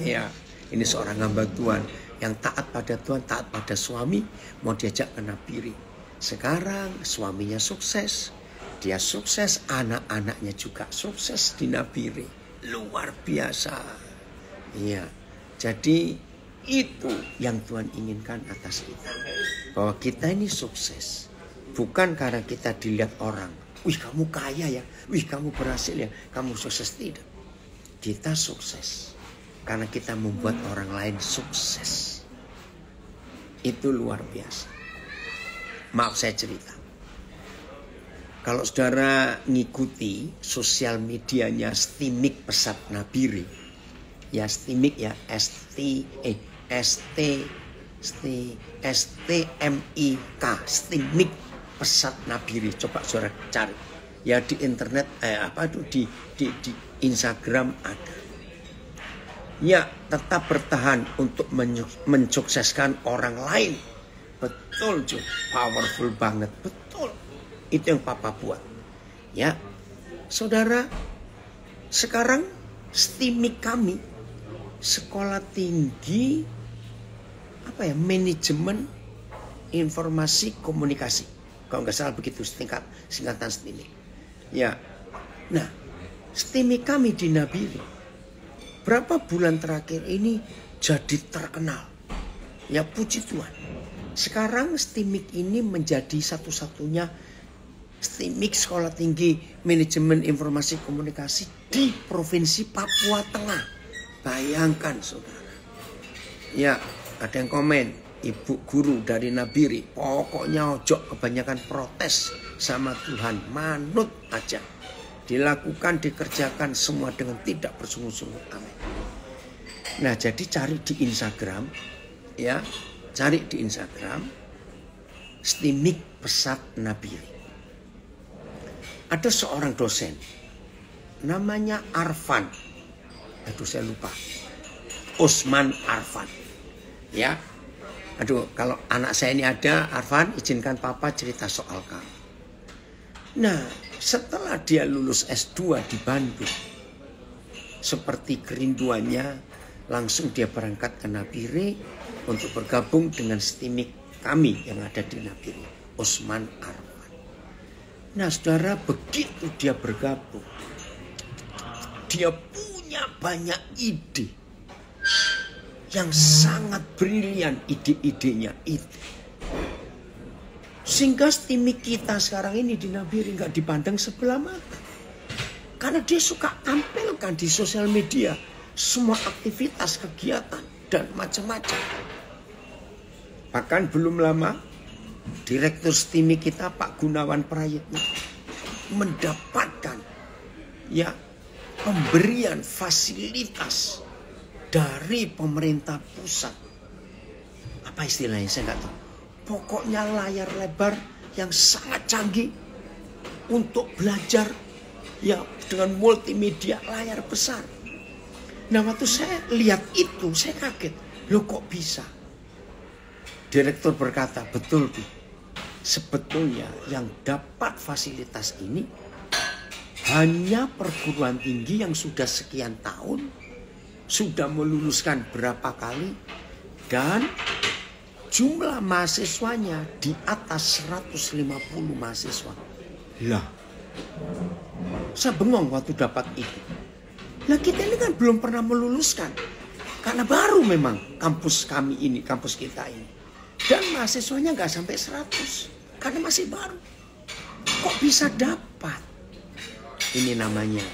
Ya, ini seorang hamba Tuhan yang taat pada Tuhan, taat pada suami, mau diajak ke nabire. Sekarang suaminya sukses, dia sukses, anak-anaknya juga sukses di nabire. Luar biasa. Iya, jadi itu yang Tuhan inginkan atas kita. Bahwa kita ini sukses. Bukan karena kita dilihat orang. Wih, kamu kaya ya. Wih, kamu berhasil ya. Kamu sukses. Tidak. Kita sukses karena kita membuat orang lain sukses. Itu luar biasa. Maaf saya cerita. Kalau saudara ngikuti sosial medianya Stimik Pesat Nabire, ya Stimik ya, STMIK, Stimik Pesat Nabire. Coba saudara cari. Ya di internet, di Instagram ada. Ya, tetap bertahan untuk mensukseskan orang lain. Betul, Joe. Powerful banget. Betul. Itu yang Papa buat. Ya. Saudara, sekarang Stimik kami sekolah tinggi manajemen informasi komunikasi. Kalau nggak salah begitu singkatan Stimik. Ya. Nah, Stimik kami di Nabire berapa bulan terakhir ini jadi terkenal. Ya puji Tuhan. Sekarang Stimik ini menjadi satu-satunya Stimik sekolah tinggi manajemen informasi komunikasi di Provinsi Papua Tengah. Bayangkan saudara. Ya, ada yang komen, ibu guru dari Nabire, pokoknya ojo kebanyakan protes sama Tuhan, manut aja. Dilakukan, dikerjakan semua dengan tidak bersungguh-sungguh. Amin. Nah, jadi cari di Instagram, ya, cari di Instagram Stimik Pesat Nabire. Ada seorang dosen, namanya Arfan. Aduh, saya lupa. Usman Arfan. Ya, aduh, kalau anak saya ini ada, Arfan, izinkan Papa cerita soal kamu. Nah, setelah dia lulus S2 di Bandung, seperti kerinduannya, langsung dia berangkat ke Nabire untuk bergabung dengan Stimik kami yang ada di Nabire, Usman Arfan. Nah, saudara, begitu dia bergabung, dia punya banyak ide yang sangat brilian, ide-idenya itu. Sehingga Stimik kita sekarang ini di Nabire nggak dipandang sebelah mata. Karena dia suka tampilkan di sosial media semua aktivitas, kegiatan, dan macam-macam. Bahkan belum lama, Direktur Stimik kita Pak Gunawan Prayitno mendapatkan ya pemberian fasilitas dari pemerintah pusat. Apa istilahnya saya nggak tahu. Pokoknya layar lebar yang sangat canggih untuk belajar ya dengan multimedia layar besar. Nah waktu saya lihat itu, saya kaget. Loh kok bisa? Direktur berkata, betul Bu. Sebetulnya yang dapat fasilitas ini hanya perguruan tinggi yang sudah sekian tahun, sudah meluluskan berapa kali, dan jumlah mahasiswanya di atas 150 mahasiswa. Lah, saya bengong waktu dapat itu. Nah kita ini kan belum pernah meluluskan. Karena baru memang kampus kami ini, kampus kita ini. Dan mahasiswanya nggak sampai 100. Karena masih baru. Kok bisa dapat? Ini namanya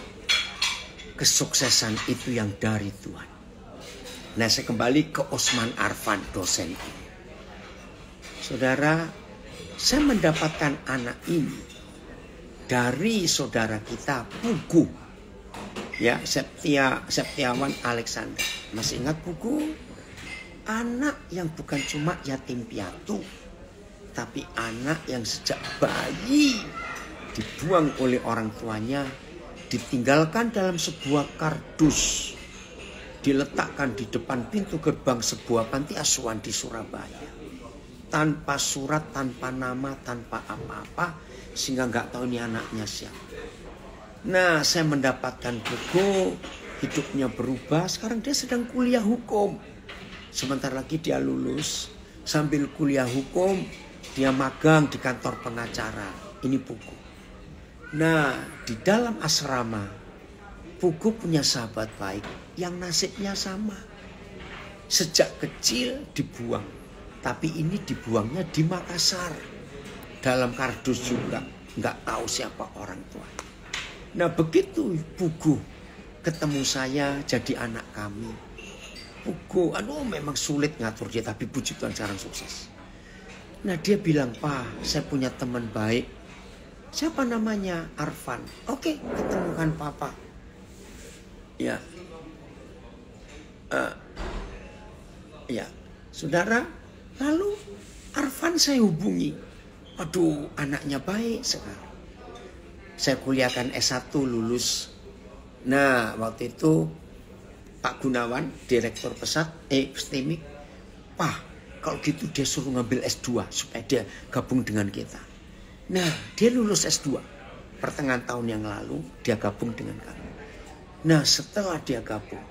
kesuksesan itu yang dari Tuhan. Nah saya kembali ke Osman Arfan, dosen ini. Saudara, saya mendapatkan anak ini dari saudara kita Pugu. Ya, Septiawan Alexander. Masih ingat Pugu? Anak yang bukan cuma yatim piatu, tapi anak yang sejak bayi dibuang oleh orang tuanya, ditinggalkan dalam sebuah kardus, diletakkan di depan pintu gerbang sebuah panti asuhan di Surabaya. Tanpa surat, tanpa nama, tanpa apa-apa, sehingga nggak tahu ini anaknya siapa. Nah, saya mendapatkan buku, hidupnya berubah. Sekarang dia sedang kuliah hukum. Sebentar lagi dia lulus. Sambil kuliah hukum, dia magang di kantor pengacara. Ini buku. Nah, di dalam asrama, buku punya sahabat baik yang nasibnya sama. Sejak kecil dibuang. Tapi ini dibuangnya di Makassar. Dalam kardus juga. Nggak tahu siapa orang tua. Nah begitu Pugu ketemu saya jadi anak kami. Pugu, memang sulit ngatur dia, tapi puji Tuhan sekarang sukses. Nah dia bilang, Pak, saya punya teman baik. Siapa namanya? Arfan. Oke, ketemukan Papa. Ya, ya, saudara. Lalu Arfan saya hubungi. Aduh, anaknya baik sekali. Saya kuliahkan S1 lulus. Nah waktu itu Pak Gunawan, direktur STIMIK, Pak kalau gitu dia suruh ngambil S2 supaya dia gabung dengan kita. Nah dia lulus S2 pertengahan tahun yang lalu, dia gabung dengan kami. Nah setelah dia gabung,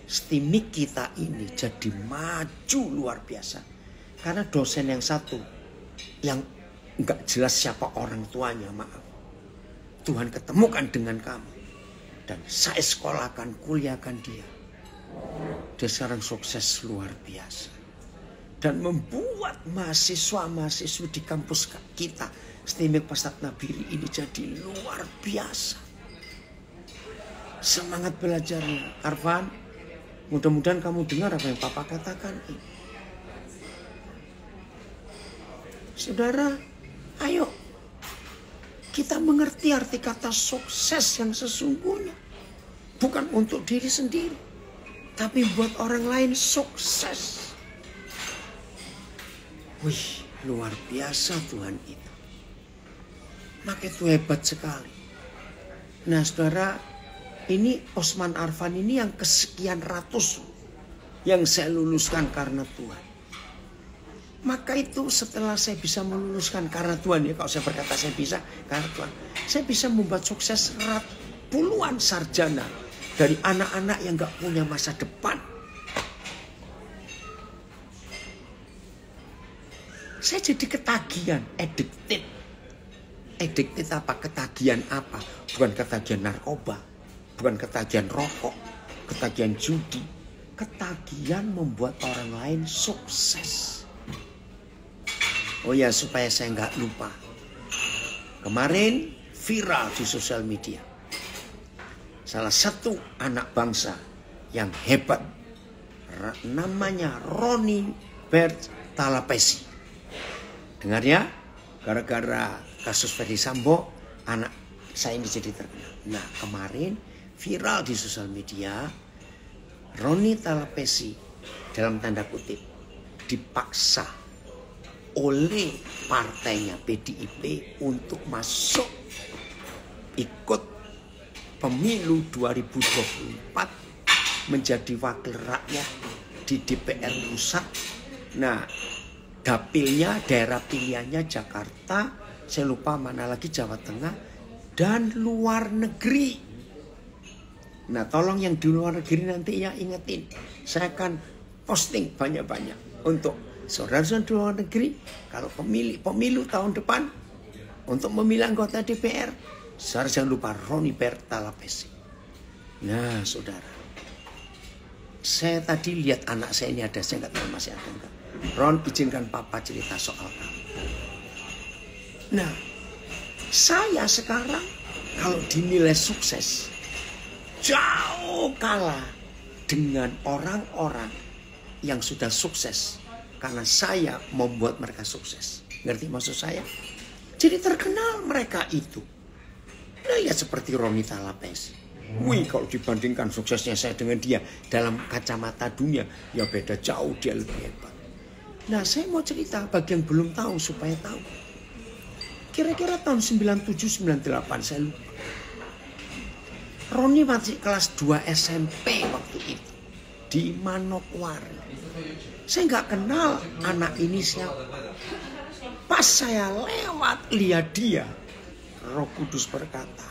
STIMIK kita ini jadi maju luar biasa. Karena dosen yang satu yang nggak jelas siapa orang tuanya, maaf, Tuhan ketemukan dengan kamu. Dan saya sekolahkan, kuliahkan dia. Dia sekarang sukses luar biasa. Dan membuat mahasiswa-mahasiswa di kampus kita, STIMIK Pasat Nabiri ini jadi luar biasa. Semangat belajarnya. Arfan, mudah-mudahan kamu dengar apa yang Papa katakan ini. Saudara, ayo. Kita mengerti arti kata sukses yang sesungguhnya. Bukan untuk diri sendiri. Tapi buat orang lain sukses. Wih, luar biasa Tuhan itu. Maka itu hebat sekali. Nah saudara, ini Osman Arfan ini yang kesekian ratus yang saya luluskan karena Tuhan. Maka itu setelah saya bisa meluluskan karena Tuhan, ya kalau saya berkata saya bisa karena Tuhan, saya bisa membuat sukses puluhan sarjana dari anak-anak yang gak punya masa depan. Saya jadi ketagihan, addicted. Addicted apa? Ketagihan apa? Bukan ketagihan narkoba, bukan ketagihan rokok, ketagihan judi. Ketagihan membuat orang lain sukses. Oh ya, supaya saya nggak lupa. Kemarin viral di sosial media. Salah satu anak bangsa yang hebat. Namanya Ronnie Bert Talapesi. Dengar ya? Gara-gara kasus Ferdy Sambo, anak saya ini jadi terkenal. Nah kemarin viral di sosial media. Ronnie Talapesi dalam tanda kutip dipaksa oleh partainya PDIP untuk masuk ikut pemilu 2024 menjadi wakil rakyat di DPR pusat. Nah, dapilnya, daerah pilihannya Jakarta, saya lupa mana lagi, Jawa Tengah, dan luar negeri. Nah, tolong yang di luar negeri nanti ya ingetin, saya akan posting banyak-banyak untuk saudara-saudara di luar negeri. Kalau pemilu tahun depan untuk memilih anggota DPR, saudara jangan lupa Roni Berta Lapesi. Nah, saudara, saya tadi lihat anak saya ini ada, saya nggak tahu masih ada enggak. Ron, izinkan papa cerita soal kamu. Nah, saya sekarang kalau dinilai sukses, jauh kalah dengan orang-orang yang sudah sukses. Karena saya membuat mereka sukses. Ngerti maksud saya? Jadi terkenal mereka itu. Nah, lihat seperti Ronita Lapesi. Wih, kalau dibandingkan suksesnya saya dengan dia dalam kacamata dunia, ya beda jauh, dia lebih hebat. Nah, saya mau cerita bagi yang belum tahu supaya tahu. Kira-kira tahun 97-98 saya lupa. Roni masih kelas 2 SMP waktu itu di Manokwari. Saya nggak kenal anak ini siapa. Pas saya lewat lihat dia, Roh Kudus berkata,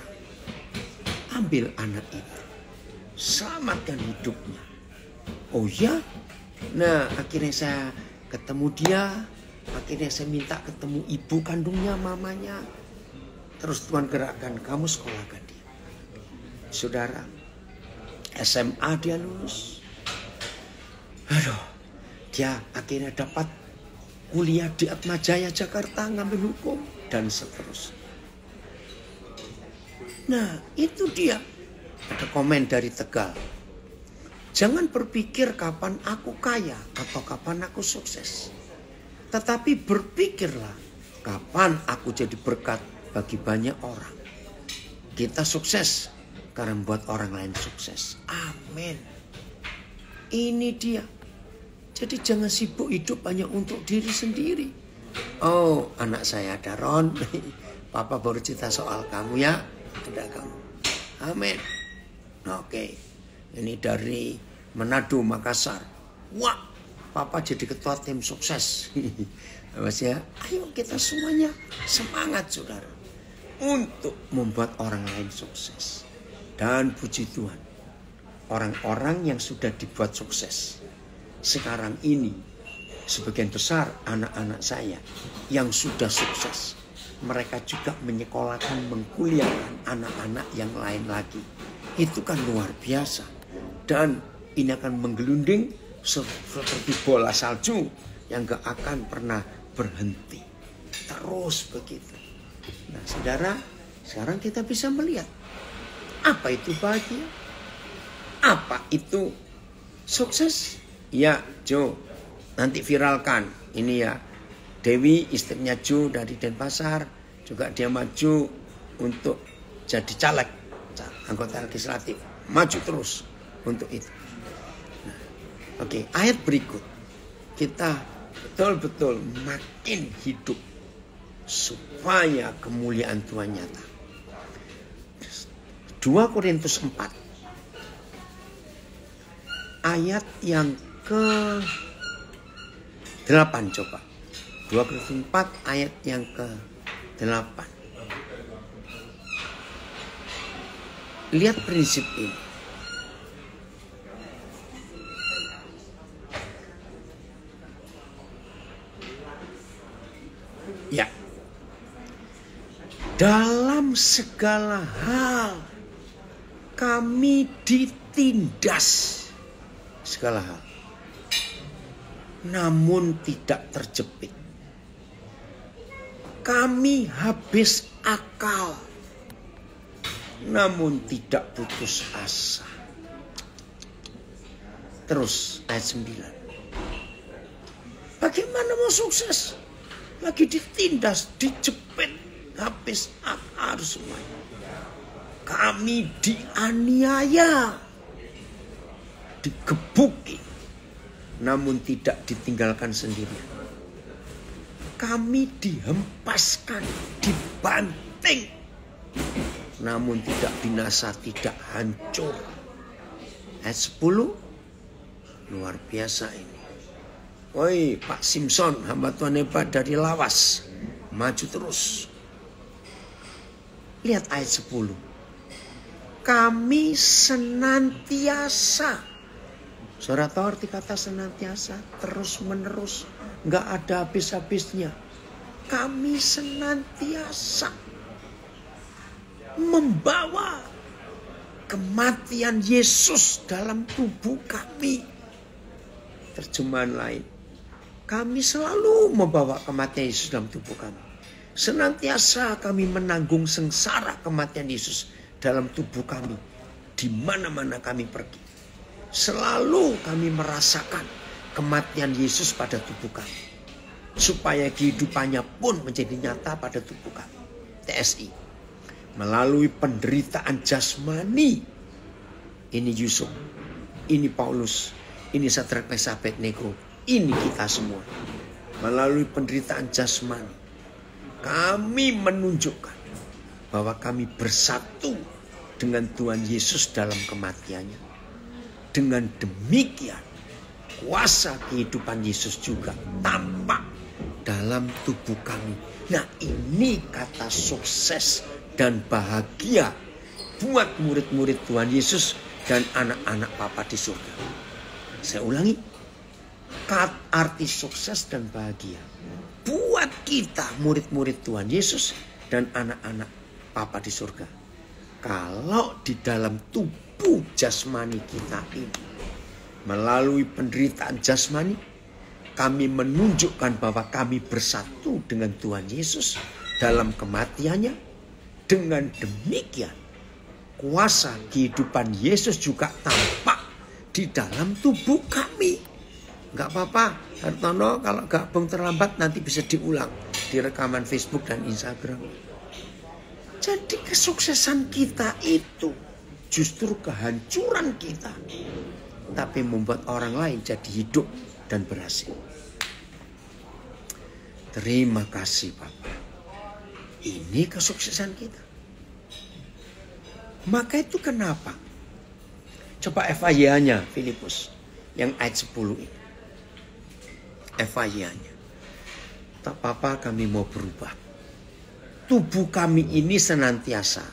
ambil anak itu, selamatkan hidupnya. Oh ya? Nah, akhirnya saya ketemu dia. Akhirnya saya minta ketemu ibu kandungnya, mamanya. Terus Tuhan gerakkan, kamu sekolahkan dia. Saudara, SMA dia lulus. Aduh, dia akhirnya dapat kuliah di Atmajaya Jakarta, ngambil hukum, dan seterusnya. Nah, itu dia. Ada komen dari Tegal. Jangan berpikir kapan aku kaya atau kapan aku sukses. Tetapi berpikirlah kapan aku jadi berkat bagi banyak orang. Kita sukses karena membuat orang lain sukses. Amin. Ini dia. Jadi jangan sibuk hidup hanya untuk diri sendiri. Oh, anak saya ada Ron. Papa baru cerita soal kamu ya. Ada kamu. Amin. Oke. Ini dari Manado, Makassar. Wah. Papa jadi ketua tim sukses. Mas ya, ayo kita semuanya semangat saudara. Untuk membuat orang lain sukses. Dan puji Tuhan. Orang-orang yang sudah dibuat sukses. Sekarang ini sebagian besar anak-anak saya yang sudah sukses. Mereka juga menyekolahkan, mengkuliahkan anak-anak yang lain lagi. Itu kan luar biasa. Dan ini akan menggelunding seperti bola salju yang gak akan pernah berhenti. Terus begitu. Nah, saudara, sekarang kita bisa melihat apa itu bahagia, apa itu sukses. Ya, Jo, nanti viralkan. Ini ya, Dewi istrinya Jo dari Denpasar juga dia maju untuk jadi caleg, anggota legislatif. Maju terus untuk itu. Oke, ayat berikut. Kita betul-betul makin hidup supaya kemuliaan Tuhan nyata. 2 Korintus 4 ayat yang ke-8 coba. 2 Korintus 4 ayat yang ke-8. Lihat prinsip ini. Ya, dalam segala hal kami ditindas segala hal, namun tidak terjepit. Kami habis akal, namun tidak putus asa. Terus ayat 9. Bagaimana mau sukses? Lagi ditindas, dijepit, habis akar semuanya. Kami dianiaya, digebuki, namun tidak ditinggalkan sendirian. Kami dihempaskan, dibanting, namun tidak binasa, tidak hancur. Ayat 10. Luar biasa ini. Woi Pak Simpson, hamba Tuhan hebat dari Lawas. Maju terus. Lihat ayat 10. Kami senantiasa. Saudara tahu arti kata senantiasa? Terus menerus. Nggak ada habis-habisnya. Kami senantiasa membawa kematian Yesus dalam tubuh kami. Terjemahan lain. Kami selalu membawa kematian Yesus dalam tubuh kami. Senantiasa kami menanggung sengsara kematian Yesus dalam tubuh kami. Di mana-mana kami pergi. Selalu kami merasakan kematian Yesus pada tubuh kami. Supaya kehidupannya pun menjadi nyata pada tubuh kami. TSI. Melalui penderitaan jasmani. Ini Yusuf. Ini Paulus. Ini Sadrak Meshach Abednego. Ini kita semua. Melalui penderitaan jasmani. Kami menunjukkan bahwa kami bersatu dengan Tuhan Yesus dalam kematiannya. Dengan demikian, kuasa kehidupan Yesus juga tampak dalam tubuh kami. Nah, ini kata sukses dan bahagia buat murid-murid Tuhan Yesus dan anak-anak Bapa di surga. Saya ulangi, arti sukses dan bahagia buat kita murid-murid Tuhan Yesus dan anak-anak Bapa di surga. Kalau di dalam tubuh jasmani kita ini, melalui penderitaan jasmani, kami menunjukkan bahwa kami bersatu dengan Tuhan Yesus dalam kematiannya. Dengan demikian, kuasa kehidupan Yesus juga tampak di dalam tubuh kami. Gak apa-apa, Hartono, kalau gabung terlambat nanti bisa diulang di rekaman Facebook dan Instagram. Jadi kesuksesan kita itu justru kehancuran kita, tapi membuat orang lain jadi hidup dan berhasil. Terima kasih Bapak. Ini kesuksesan kita. Maka itu kenapa? Coba FAY-nya Filipus yang ayat 10 ini. FAY-nya. Tak apa-apa, kami mau berubah. Tubuh kami ini senantiasa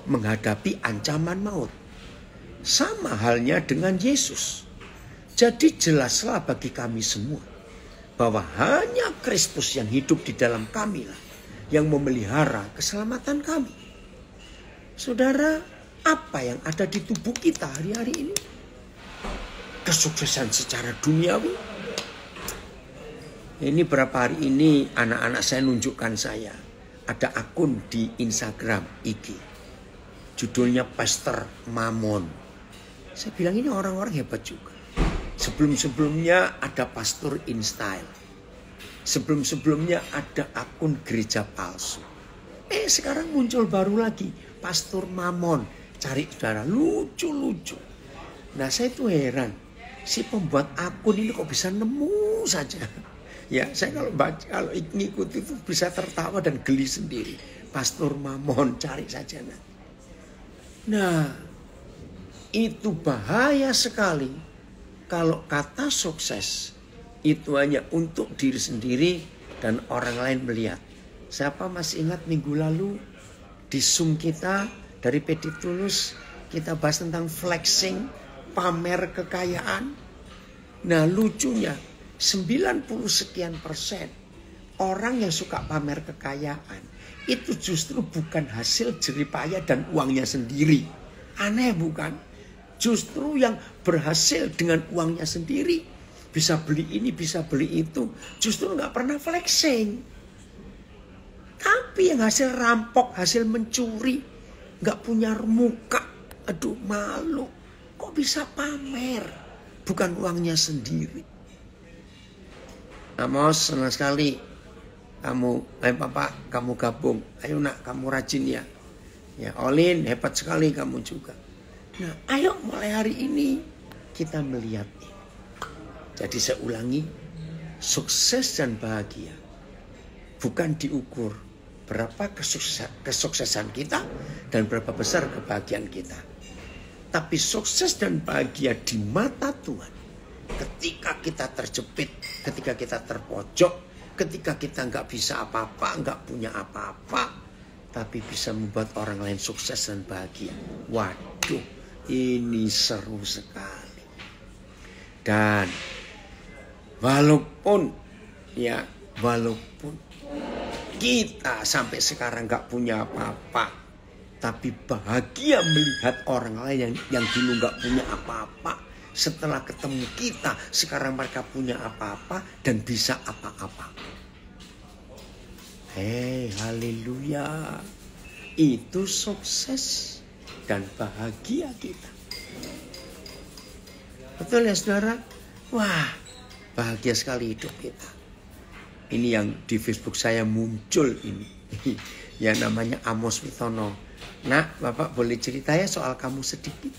menghadapi ancaman maut. Sama halnya dengan Yesus. Jadi jelaslah bagi kami semua bahwa hanya Kristus yang hidup di dalam kami lah yang memelihara keselamatan kami. Saudara, apa yang ada di tubuh kita hari-hari ini? Kesuksesan secara duniawi. Ini berapa hari ini anak-anak saya nunjukkan saya. Ada akun di Instagram, IG. Judulnya Pastor Mammon. Saya bilang ini orang-orang hebat juga. Sebelum-sebelumnya ada Pastor InStyle. Sebelum-sebelumnya ada akun gereja palsu. Sekarang muncul baru lagi. Pastor Mammon. Cari saudara, lucu-lucu. Nah saya tuh heran. Si pembuat akun ini kok bisa nemu saja. Ya, saya kalau ngikuti itu bisa tertawa dan geli sendiri. Pastor Mammon, cari saja nanti. Nah, itu bahaya sekali kalau kata sukses itu hanya untuk diri sendiri dan orang lain melihat. Siapa masih ingat minggu lalu di Zoom kita dari PD Tulus kita bahas tentang flexing, pamer kekayaan. Nah, lucunya 90 sekian persen orang yang suka pamer kekayaan itu justru bukan hasil jeripaya dan uangnya sendiri. Aneh bukan? Justru yang berhasil dengan uangnya sendiri, bisa beli ini, bisa beli itu, justru nggak pernah flexing. Tapi yang hasil rampok, hasil mencuri, nggak punya muka, aduh malu, kok bisa pamer? Bukan uangnya sendiri. Amos, senang sekali kamu, Papa, kamu gabung. Ayo nak, kamu rajin ya. Ya, Olin, hebat sekali kamu juga. Nah, ayo mulai hari ini kita melihat ini. Jadi saya ulangi, sukses dan bahagia bukan diukur berapa kesuksesan kita dan berapa besar kebahagiaan kita. Tapi sukses dan bahagia di mata Tuhan, ketika kita terjepit, ketika kita terpojok, ketika kita nggak bisa apa-apa, nggak punya apa-apa, tapi bisa membuat orang lain sukses dan bahagia. Waduh, ini seru sekali. Dan walaupun kita sampai sekarang nggak punya apa-apa, tapi bahagia melihat orang lain yang dulu nggak punya apa-apa, setelah ketemu kita, sekarang mereka punya apa-apa dan bisa apa-apa. Haleluya. Itu sukses dan bahagia kita. Betul ya saudara? Wah, bahagia sekali hidup kita. Ini yang di Facebook saya muncul ini. Ya namanya Amos Witono. Nak, Bapak boleh cerita ya soal kamu sedikit?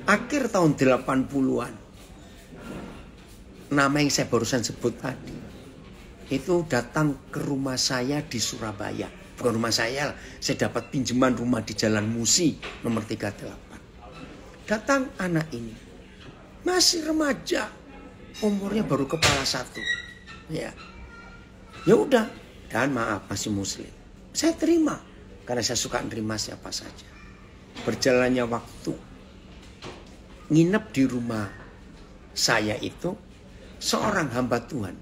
Akhir tahun 80-an. Nama yang saya barusan sebut tadi. Itu datang ke rumah saya di Surabaya. Bukan rumah saya dapat pinjaman rumah di Jalan Musi nomor 38. Datang anak ini. Masih remaja. Umurnya baru kepala 1. Ya udah. Dan maaf masih muslim. Saya terima. Karena saya suka nerima siapa saja. Berjalannya waktu. Nginep di rumah saya itu seorang hamba Tuhan.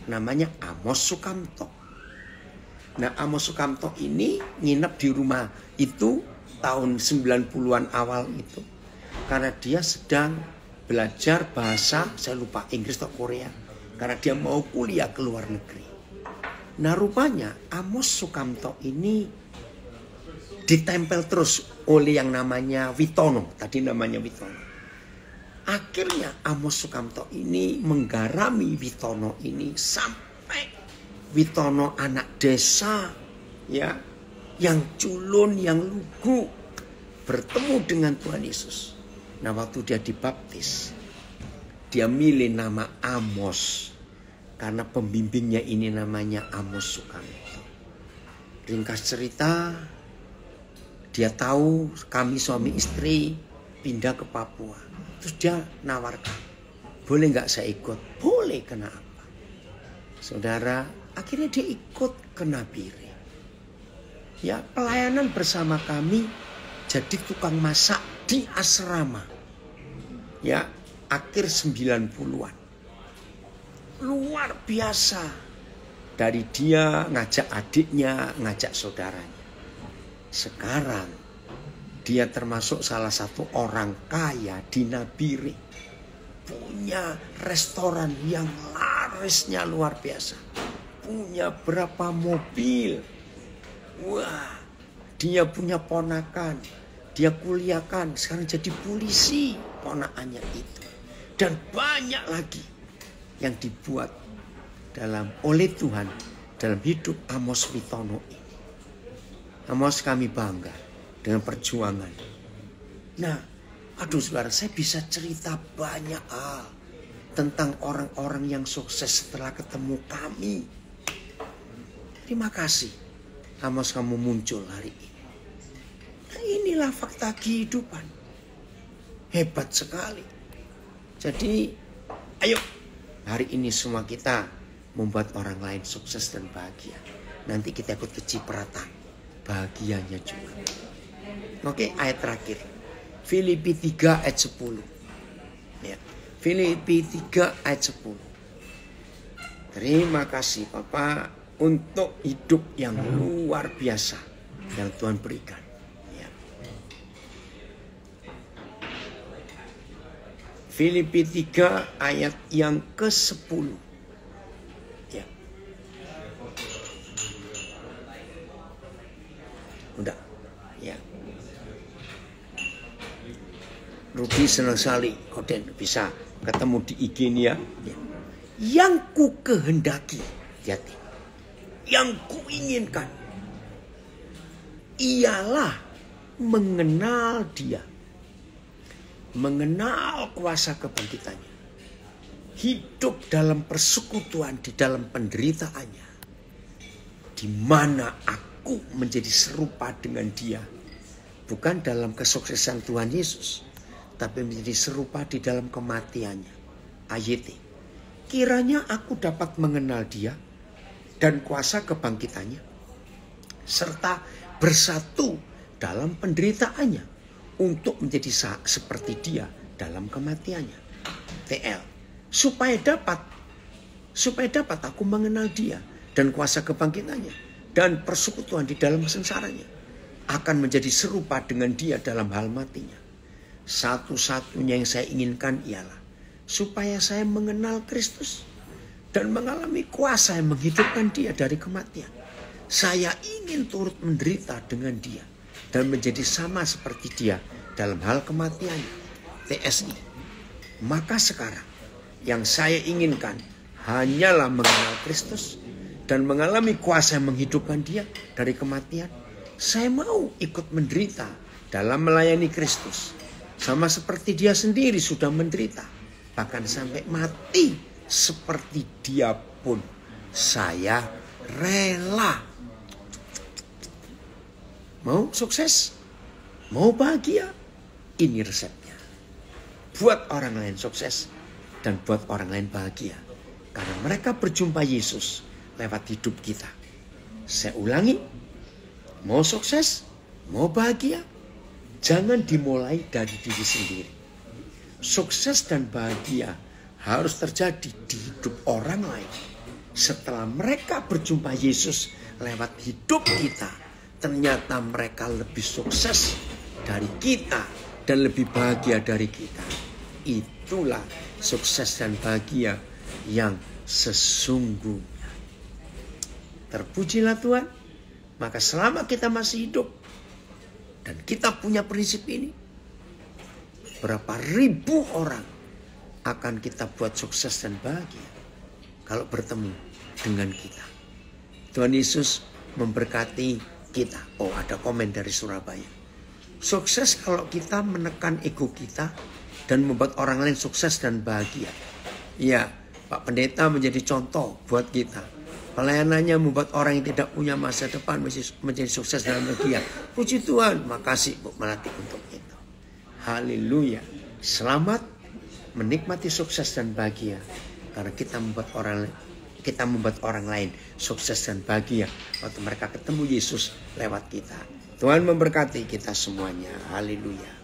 Namanya Amos Sukamto. Nah Amos Sukamto ini nginep di rumah itu tahun 90-an awal itu. Karena dia sedang belajar bahasa, saya lupa Inggris atau Korea. Karena dia mau kuliah ke luar negeri. Nah rupanya Amos Sukamto ini ditempel terus oleh yang namanya Witono. Tadi namanya Witono. Akhirnya Amos Sukamto ini menggarami Witono ini sampai Witono anak desa ya, yang culun, yang lugu bertemu dengan Tuhan Yesus. Nah waktu dia dibaptis, dia milih nama Amos karena pembimbingnya ini namanya Amos Sukamto. Ringkas cerita, dia tahu kami suami istri pindah ke Papua. Terus dia nawarkan, boleh nggak saya ikut? Boleh, kenapa? Saudara, akhirnya dia ikut ke Nabire. Ya, pelayanan bersama kami jadi tukang masak di asrama. Ya, akhir 90-an. Luar biasa. Dari dia ngajak adiknya, ngajak saudaranya. Sekarang dia termasuk salah satu orang kaya di Nabire. Punya restoran yang larisnya luar biasa. Punya berapa mobil. Wah, dia punya ponakan. Dia kuliahkan, sekarang jadi polisi ponakannya itu. Dan banyak lagi yang dibuat oleh Tuhan dalam hidup Amos Witono ini. Amos, kami bangga dengan perjuangan. Nah, aduh saudara, saya bisa cerita banyak hal tentang orang-orang yang sukses setelah ketemu kami. Terima kasih, Amos, kamu muncul hari ini. Nah, inilah fakta kehidupan. Hebat sekali. Jadi, ayo hari ini semua kita membuat orang lain sukses dan bahagia. Nanti kita ikut kecipratan bahagianya juga. Oke, ayat terakhir. Filipi 3 ayat 10. Ya. Filipi 3 ayat 10. Terima kasih Bapak untuk hidup yang luar biasa yang Tuhan berikan. Ya. Filipi 3 ayat yang ke-10. Ya. Udah. Ya. Rudy senang sekali, Koden bisa ketemu di IG ini ya. Yang ku kehendaki, lihat, yang ku inginkan, ialah mengenal Dia, mengenal kuasa kebangkitannya, hidup dalam persekutuan di dalam penderitaannya, di mana aku menjadi serupa dengan Dia bukan dalam kesuksesan Tuhan Yesus, tapi menjadi serupa di dalam kematiannya. Ayat kiranya aku dapat mengenal dia dan kuasa kebangkitannya, serta bersatu dalam penderitaannya untuk menjadi seperti dia dalam kematiannya. TL, supaya dapat aku mengenal dia dan kuasa kebangkitannya dan persekutuan di dalam sengsaranya, akan menjadi serupa dengan dia dalam hal matinya. Satu-satunya yang saya inginkan ialah supaya saya mengenal Kristus dan mengalami kuasa yang menghidupkan dia dari kematian. Saya ingin turut menderita dengan dia dan menjadi sama seperti dia dalam hal kematiannya. TSI. Maka sekarang yang saya inginkan hanyalah mengenal Kristus dan mengalami kuasa yang menghidupkan dia dari kematian. Saya mau ikut menderita dalam melayani Kristus, sama seperti dia sendiri sudah menderita, bahkan sampai mati seperti dia pun saya rela. Mau sukses? Mau bahagia? Ini resepnya. Buat orang lain sukses dan buat orang lain bahagia, karena mereka berjumpa Yesus lewat hidup kita. Saya ulangi, mau sukses, mau bahagia, jangan dimulai dari diri sendiri. Sukses dan bahagia harus terjadi di hidup orang lain. Setelah mereka berjumpa Yesus lewat hidup kita, ternyata mereka lebih sukses dari kita dan lebih bahagia dari kita. Itulah sukses dan bahagia yang sesungguhnya. Terpujilah Tuhan. Maka selama kita masih hidup dan kita punya prinsip ini, berapa ribu orang akan kita buat sukses dan bahagia kalau bertemu dengan kita. Tuhan Yesus memberkati kita. Oh, ada komen dari Surabaya. Sukses kalau kita menekan ego kita dan membuat orang lain sukses dan bahagia. Ya, Pak Pendeta menjadi contoh buat kita. Pelayanannya membuat orang yang tidak punya masa depan menjadi sukses dan bahagia. Puji Tuhan, makasih Bu Melati untuk itu. Haleluya. Selamat menikmati sukses dan bahagia, karena kita membuat orang lain sukses dan bahagia waktu mereka ketemu Yesus lewat kita. Tuhan memberkati kita semuanya. Haleluya.